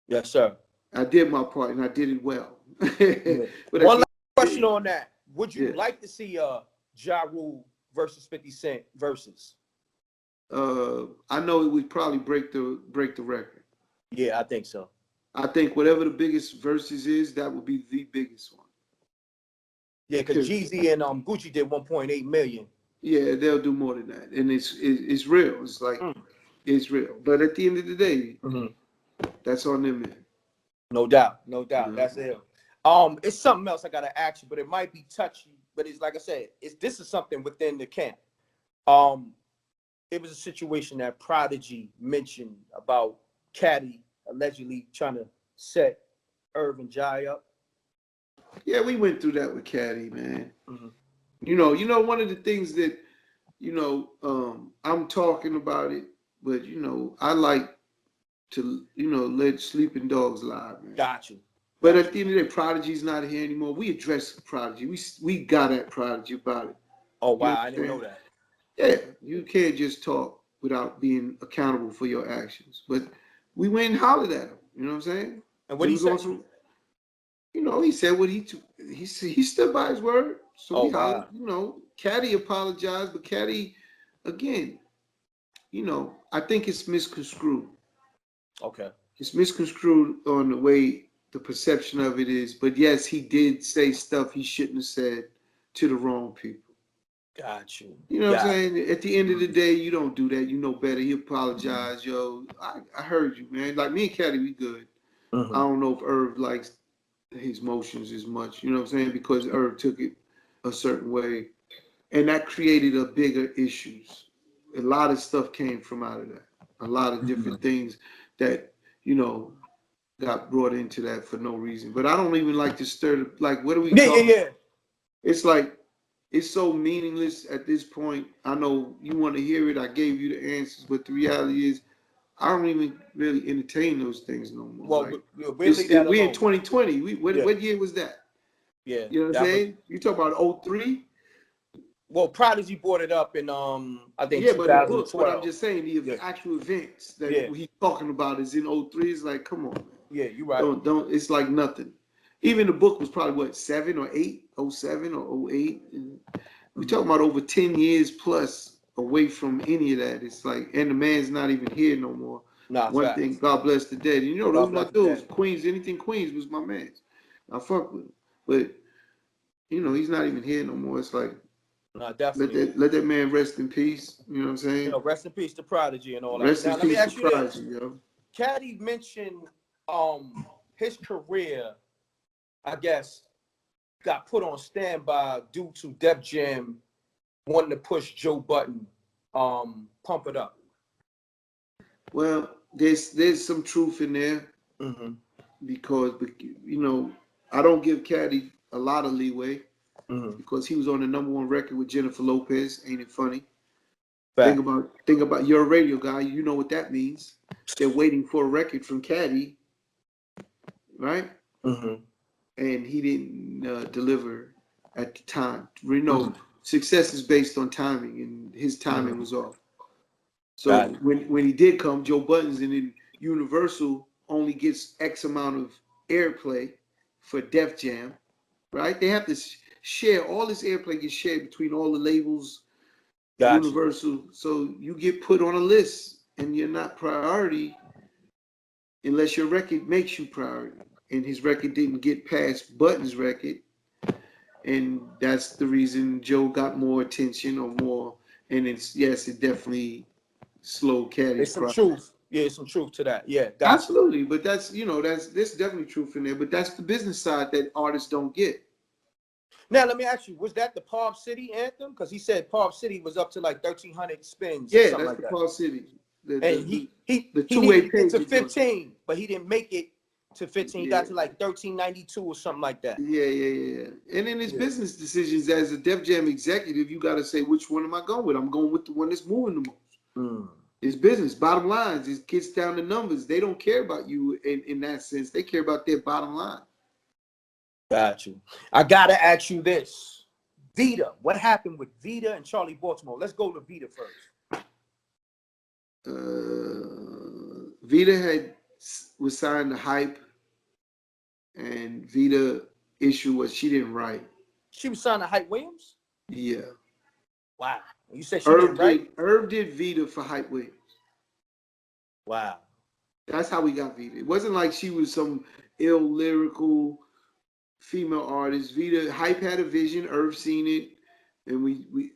Yes, sir. I did my part and I did it well. But one last question on that: would you like to see Ja Rule versus 50 Cent versus? I know it would probably break the record. Yeah, I think so. I think whatever the biggest versus is, that would be the biggest one. Yeah, because Jeezy and Gucci did 1.8 million. Yeah, they'll do more than that, and it's real. It's like it's real. But at the end of the day, that's on them, man. No doubt. That's it. It's something else I gotta ask you, but it might be touchy. But it's like I said, this is something within the camp. It was a situation that Prodigy mentioned about Caddy allegedly trying to set Irv and Jai up. Yeah, we went through that with Caddy, man. You know, one of the things that, I'm talking about it, but I like to, let sleeping dogs lie, man. Got you. But at the end of the day, Prodigy's not here anymore. We addressed Prodigy. We got at Prodigy about it. Oh wow, I didn't know that. Yeah, you can't just talk without being accountable for your actions. But we went and hollered at him. You know what I'm saying? And what he said? He said what he stood by his word. So we hollered. Wow. Caddy apologized, but Caddy, again, I think it's misconstrued. Okay. It's misconstrued on the way the perception of it is. But yes, he did say stuff he shouldn't have said to the wrong people. Got you. You know what I'm saying? At the end of the Mhm. day, you don't do that. You know better. He apologized, yo. I heard you, man. Like me and Caddy, we good. I Mhm. don't know if Irv likes his motions as much. You know what I'm saying? Because Irv took it a certain way, and that created a bigger issues. A lot of stuff came from out of that. A lot of different things that you know got brought into that for no reason. But I don't even like to stir. Like, what are we Yeah, yeah, talking? yeah. It's like it's so meaningless at this point. I know you want to hear it. I gave you the answers, but the reality is, I don't even really entertain those things no more. Well, Like, we'll leave that we in alone. 2020. Yeah, What year was that? yeah. You know what I'm That was saying? You talk about '03. well. Prodigy brought it up in I think Yeah, but the book. But I'm 2012. just saying the Yeah, actual events that yeah, he's talking about is in '03. It's like, come on, man. yeah. You're right. Don't. It's like nothing. Even the book was probably what 7 or 8, '07 or '08. And we Mhm. talking about over 10 years plus away from any of that. It's like, and the man's not even here no more. Nah, One thing, facts. God bless the dead. And you know, those God my bless the dudes. dead. Queens, anything Queens was my man. I fuck with him. But, you know, he's not even here no more. It's like, Nah, definitely. let that man rest in peace. You know what I'm You saying? know, rest in peace to Prodigy and all that. Rest in Now, let me peace to ask you this. Prodigy, yo. Caddy mentioned his career, I guess, got put on standby due to Def Jam wanting to push Joe Budden, pump it up. Well, there's some truth in there Mm-hmm. because, you know, I don't give Caddy a lot of leeway Mm-hmm. because he was on the #1 record with Jennifer Lopez. Ain't it funny? Fact. Think about you're a radio guy. You know what that means. They're waiting for a record from Caddy, right? Mm-hmm. And he didn't deliver at the time. We know Mm-hmm. success is based on timing, and his timing Mm-hmm. was off. So Got it. when he did come, Joe Budden's and then Universal only gets X amount of airplay for Def Jam, right? They have to share all this airplay gets shared between all the labels, Got you. Universal. So you get put on a list, and you're not priority unless your record makes you priority. And his record didn't get past Button's record, and that's the reason Joe got more attention or more. And it's yes, it definitely slowed Caddy's There's some progress. truth. Yeah, some truth to that. Yeah, got you. Absolutely, but that's there's definitely truth in there. But that's the business side that artists don't get. Now, let me ask you, was that the Palm City anthem? Because he said Palm City was up to like 1,300 spins or Yeah, something that's like the that. Paul City, And the he two-way needed to get to pager joint. 15, but he didn't make it to 15. He Yeah, got to like 1392 or something like that. yeah. And in his Yeah. business decisions as a Def Jam executive, you got to say which one am I going with? I'm going with the one that's moving the most. Mm. It's business. Bottom lines, it gets down to numbers. They don't care about you in that sense. They care about their bottom line. Got you. I gotta ask you this. Vita, what happened with Vita and Charlie Baltimore? Let's go to Vita first. Vita was signed to Hype, and Vita issue was she didn't write. She was signed to Hype Williams? Yeah, Wow. You said she didn't write? Irv did Vita for Hype Williams. Wow. That's how we got Vita. It wasn't like she was some ill lyrical female artist. Vita Hype had a vision. Irv seen it, and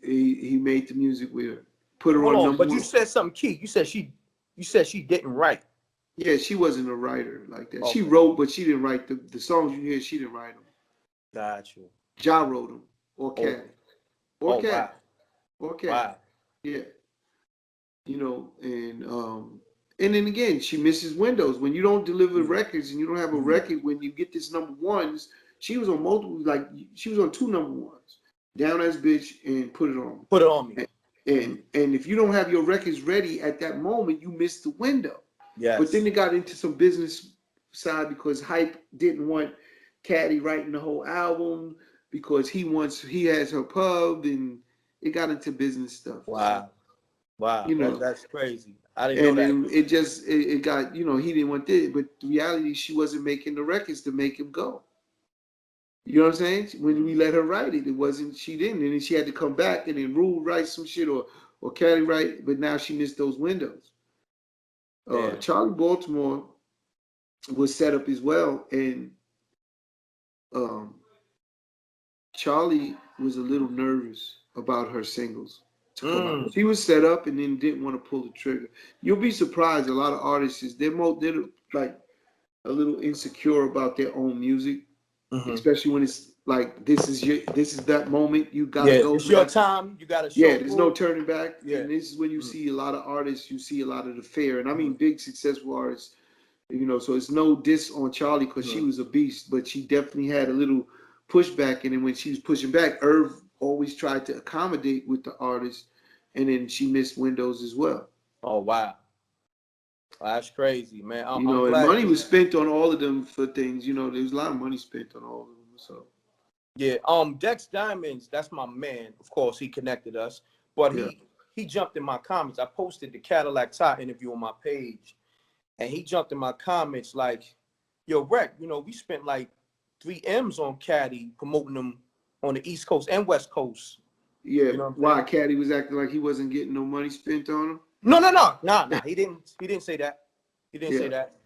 he made the music with her. Put her Hold on on, but you #1. said something key. You said she didn't write. Yeah, she wasn't a writer like that. She Okay. wrote, but she didn't write the songs you hear. She didn't write them. Got you. Ja wrote them, or Oh, Caddy, or oh Caddy, wow. or Caddy. Wow. Yeah, and then again, she misses windows when you don't deliver records and you don't have a record. When you get this #1s, she was on multiple, like she was on 2 #1s, Down As Bitch and Put It On. Put it on me. And if you don't have your records ready at that moment, you miss the window. Yes. But then it got into some business side because Hype didn't want Caddy writing the whole album because he has her pub, and it got into business stuff. Wow. Wow. You know, That's crazy. I didn't know and that. then it got, he didn't want this, but the reality, she wasn't making the records to make him go. You know what I'm saying? When we let her write it, she didn't, and then she had to come back and then Rule write some shit or Caddy write, but now she missed those windows. Yeah. Charlie Baltimore was set up as well, and um, Charlie was a little nervous about her singles to come out. She was set up and then didn't want to pull the trigger. You'll be surprised. A lot of artists they're like a little insecure about their own music, especially when it's like this is that moment you gotta go. It's your time. You gotta show. Yeah, there's no turning back. Yeah. And this is when you see a lot of artists. You see a lot of the fear, and I mean big successful artists. You know, so it's no diss on Charlie because she was a beast, but she definitely had a little pushback. And then when she was pushing back, Irv always tried to accommodate with the artist, and then she missed windows as well. Oh wow, that's crazy, man. You know, and money was spent on all of them for things. You know, there was a lot of money spent on all of them. So yeah, Dex Diamonds, that's my man. Of course, he connected us, but he jumped in my comments. I posted the Cadillac Tie interview on my page. And he jumped in my comments like, yo, Reck, you know, we spent like 3 M's on Caddy promoting them on the East Coast and West Coast. Yeah, you know why Caddy was acting like he wasn't getting no money spent on him? No. He didn't say that. He didn't say that.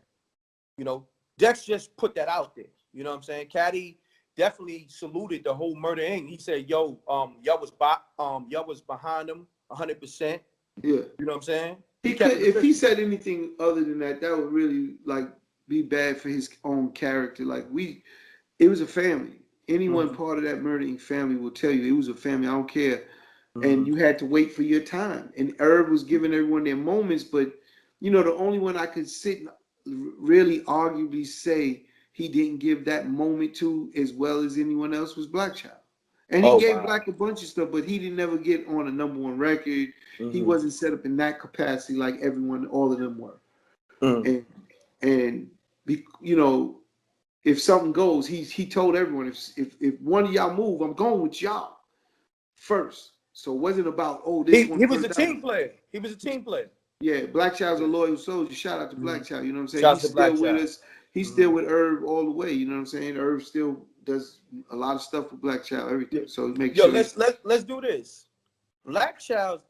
You know, Dex just put that out there. You know what I'm saying? Caddy definitely saluted the whole Murder Inc. He said, yo, y'all was behind him 100%. Yeah. You know what I'm saying? If he said anything other than that, that would really like be bad for his own character. Like it was a family. Anyone part of that Murder Inc. family will tell you it was a family. I don't care. And you had to wait for your time. And Irv was giving everyone their moments, but you know the only one I could sit and really arguably say he didn't give that moment to as well as anyone else was Black Child. And he gave Black a bunch of stuff, but he didn't never get on a #1 record. He wasn't set up in that capacity like all of them were. And you know, if something goes, he told everyone, if one of y'all move, I'm going with y'all first. So it wasn't about this one. He was a team player. He was a team player. Yeah, Black Child's a loyal soldier. Shout out to Black Child. You know what I'm saying? Shout He's still with us. He's still with Irv all the way. You know what I'm saying? Irv still does a lot of stuff with Black Child, everything. So make sure. Let's do this. Black Child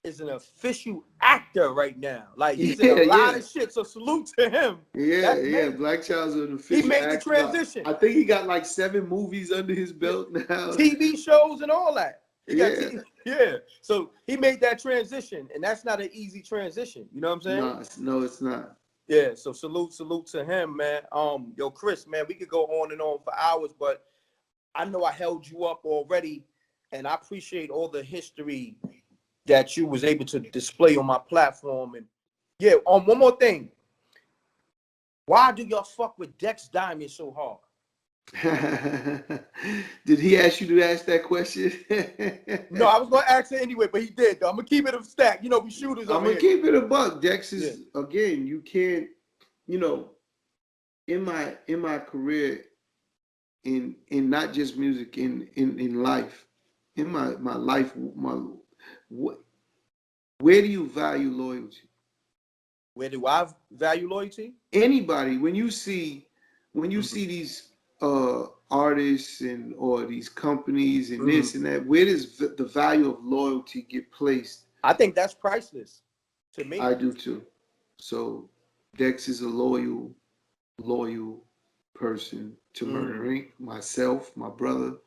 is an official actor right now. Like he's in a lot of shit. So salute to him. Yeah. Black Child's an official. He made actor. the transition. I think he got like 7 movies under his belt now. TV shows and all that. So he made that transition, and that's not an easy transition. You know what I'm saying? No, it's not. Yeah. So salute to him, man. Yo, Chris, man, we could go on and on for hours, but I know I held you up already, and I appreciate all the history that you was able to display on my platform. And yeah, one more thing. Why do y'all fuck with Dex Diamond so hard? Did he ask you to ask that question? No, I was gonna ask it anyway, but he did. Though. I'm gonna keep it a stack. You know, we shooters. I'm gonna keep it a buck. Dex is again. You can't. You know, in my career, in not just music, in life, in my life, where do you value loyalty? Where do I value loyalty? Anybody, when you see these artists or these companies and this and that, where does the value of loyalty get placed? I think that's priceless to me. I do too. So Dex is a loyal person to Murder Inc., myself, my brother.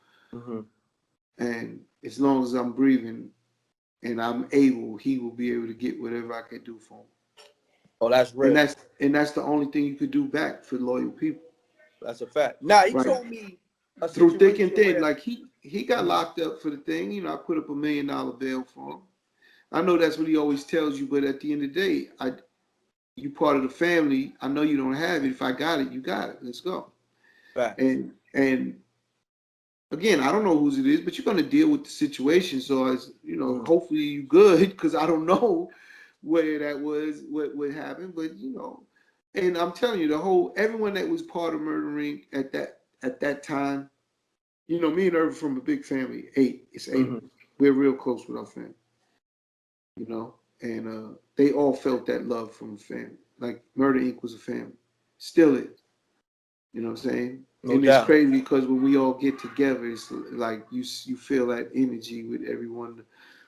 And as long as I'm breathing and I'm able, he will be able to get whatever I can do for him. Oh, that's real. And that's the only thing you could do back for loyal people. That's a fact. Now he told me through thick and thin, like he got locked up for the thing. You know, I put up $1 million bail for him. I know that's what he always tells you, but at the end of the day, you part of the family. I know you don't have it. If I got it, you got it. Let's go. Fact. And again, I don't know whose it is, but you're gonna deal with the situation. So as you know, hopefully you good, because I don't know where that was, what happened, but you know. And I'm telling you, everyone that was part of Murder Inc. at that time, you know, me and Irv from a big family, 8. It's 8 of us. We're real close with our family. You know, and they all felt that love from the family. Like Murder Inc. was a family. Still is. You know what I'm saying? And it's crazy because when we all get together, it's like you feel that energy with everyone.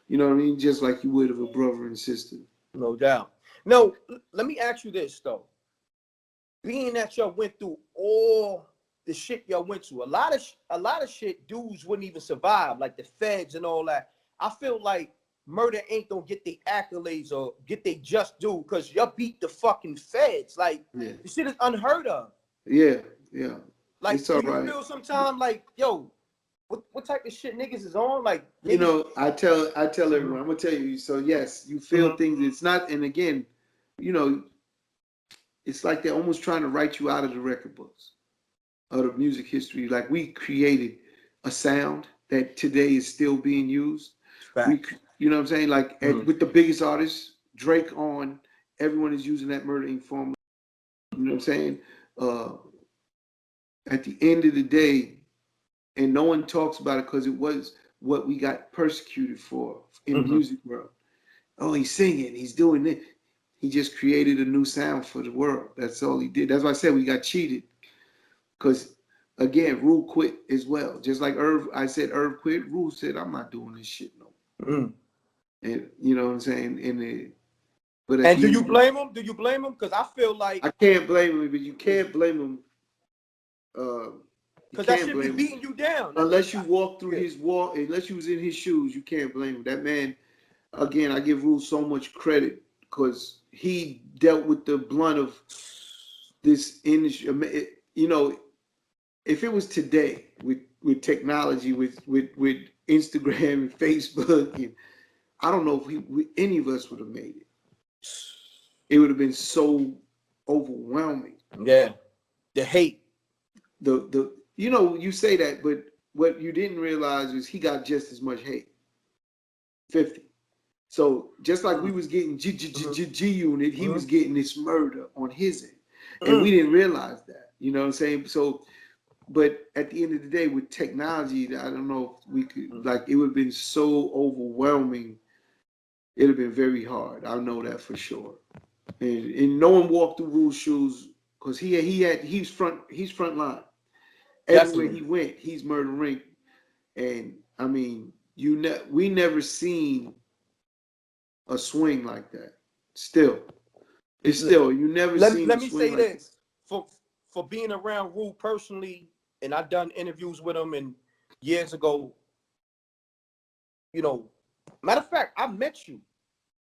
You know what I mean? Just like you would of a brother and sister. No doubt. No, let me ask you this though. Being that y'all went through all the shit y'all went through, a lot of shit dudes wouldn't even survive, like the feds and all that. I feel like Murder Inc. don't get the accolades or get they just due because y'all beat the fucking feds. Like, Yeah. this shit is unheard of. Yeah. Like, It's all do you right. feel sometimes like, yo, what type of shit niggas is on? Like, You niggas, know, I tell everyone, I'm gonna tell you. So yes, you feel things. It's not, and again, you know, it's like they're almost trying to write you out of the record books of the music history. Like we created a sound that today is still being used. You know what I'm saying? Like with the biggest artists, Drake on, everyone is using that Murder Inc. formula. You know what I'm saying? At the end of the day, and no one talks about it because it was what we got persecuted for in the music world. Oh, he's singing, he's doing it. He just created a new sound for the world. That's all he did. That's why I said we got cheated. Because again, Rule quit as well. Just like Irv, I said Irv quit. Rule said, I'm not doing this shit no more. And you know what I'm saying? And do you blame him? Do you blame him? Because I feel like I can't blame him, but you can't blame him. Because that should be beating you down. Unless you walk through his wall, unless you was in his shoes, you can't blame him. That man, again, I give Rule so much credit because he dealt with the blunt of this industry. You know, if it was today with technology, with Instagram and Facebook, and I don't know if any of us would have made it. It would have been so overwhelming. Yeah, the hate. You know, you say that, but what you didn't realize is he got just as much hate. 50. So just like we was getting G Unit, he was getting this murder on his end. And we didn't realize that. You know what I'm saying? So, but at the end of the day, with technology, I don't know if we could, like, it would have been so overwhelming. It would have been very hard. I know that for sure. And no one walked through Rule's shoes because he's front line. Everywhere he went, he's Murder Inc. And I mean, we never seen a swing like that. You never seen. Let me say this for being around Rule personally, and I've done interviews with him and years ago. You know, matter of fact, I met you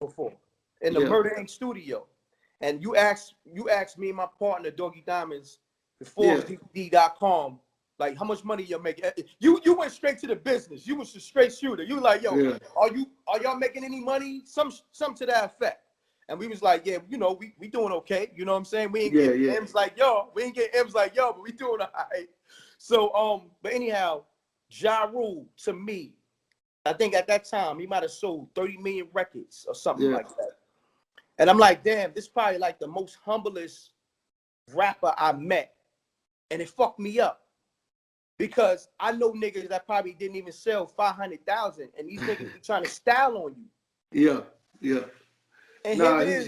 before in the Murder Inc. studio, and you asked me and my partner Doggy Diamonds before DVD.com. Like, how much money you're making? You went straight to the business. You was a straight shooter. You like, yo, are y'all making any money? Some to that effect. And we was like, yeah, you know, we doing okay. You know what I'm saying? We ain't getting M's like y'all. We ain't getting M's like y'all, but we doing all right. So, but anyhow, Ja Rule, to me, I think at that time he might have sold 30 million records or something like that. And I'm like, damn, this is probably like the most humblest rapper I met. And it fucked me up. Because I know niggas that probably didn't even sell 500,000, and these niggas be trying to style on you. Yeah. And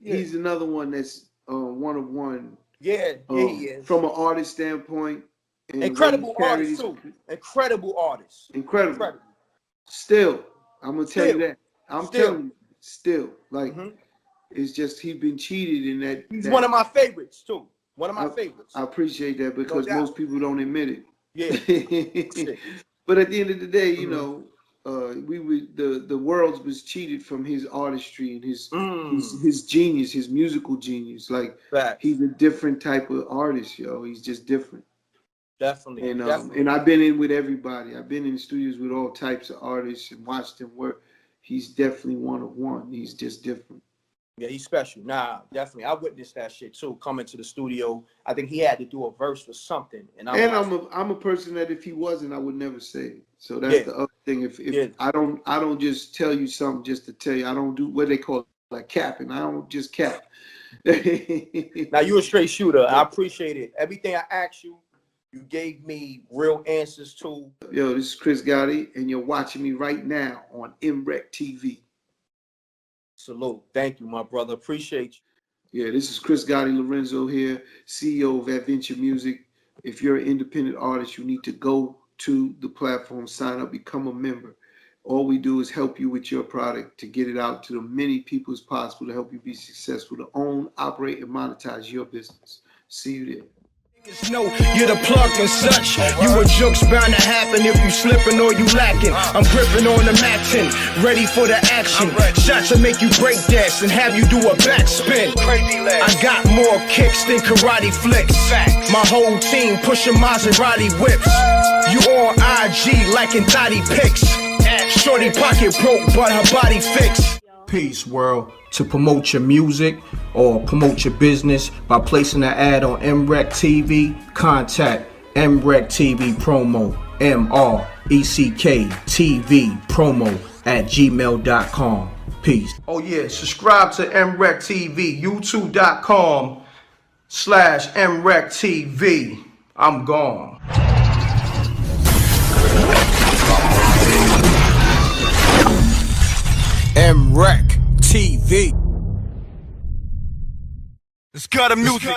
he's another one that's one of one. Yeah, he is. From an artist standpoint. Incredible artist too. Incredible artist. Incredible. Still, I'm gonna tell you that. I'm telling you, still, like it's just he's been cheated in that. He's one of my favorites too. One of my favorites. I appreciate that because most people don't admit it. Yeah. But at the end of the day, you know, the world was cheated from his artistry and his genius, his musical genius. Like he's a different type of artist, yo. He's just different. Definitely. And I've been in with everybody. I've been in studios with all types of artists and watched them work. He's definitely one of one. He's just different. Yeah, he's special. Nah, definitely. I witnessed that shit too. Coming to the studio, I think he had to do a verse for something. And I'm a person that if he wasn't, I would never say it. So that's the other thing. If I don't just tell you something just to tell you. I don't do what they call like capping. I don't just cap. Now you a straight shooter. I appreciate it. Everything I asked you, you gave me real answers to. Yo, this is Chris Gotti, and you're watching me right now on MRecktv. Salute. Thank you, my brother. Appreciate you. Yeah, this is Chris Gotti Lorenzo here, CEO of Adventure Music. If you're an independent artist, you need to go to the platform, sign up, become a member. All we do is help you with your product to get it out to the many people as possible to help you be successful, to own, operate, and monetize your business. See you there. No, you're the plug and such. You a joke's bound to happen if you slipping or you lacking. I'm gripping on the Mac 10, ready for the action. Shots to make you break dance and have you do a backspin. I got more kicks than karate flicks. My whole team pushing Maserati whips. You on IG liking thotty pics. Shorty pocket broke, but her body fixed. Peace, world. To promote your music or promote your business by placing an ad on MRecktv, contact MRecktv promo, MRecktv promo @gmail.com. Peace. Oh yeah, subscribe to MRecktv, youtube.com/MRecktv. I'm gone. MRecktv. It's got a music.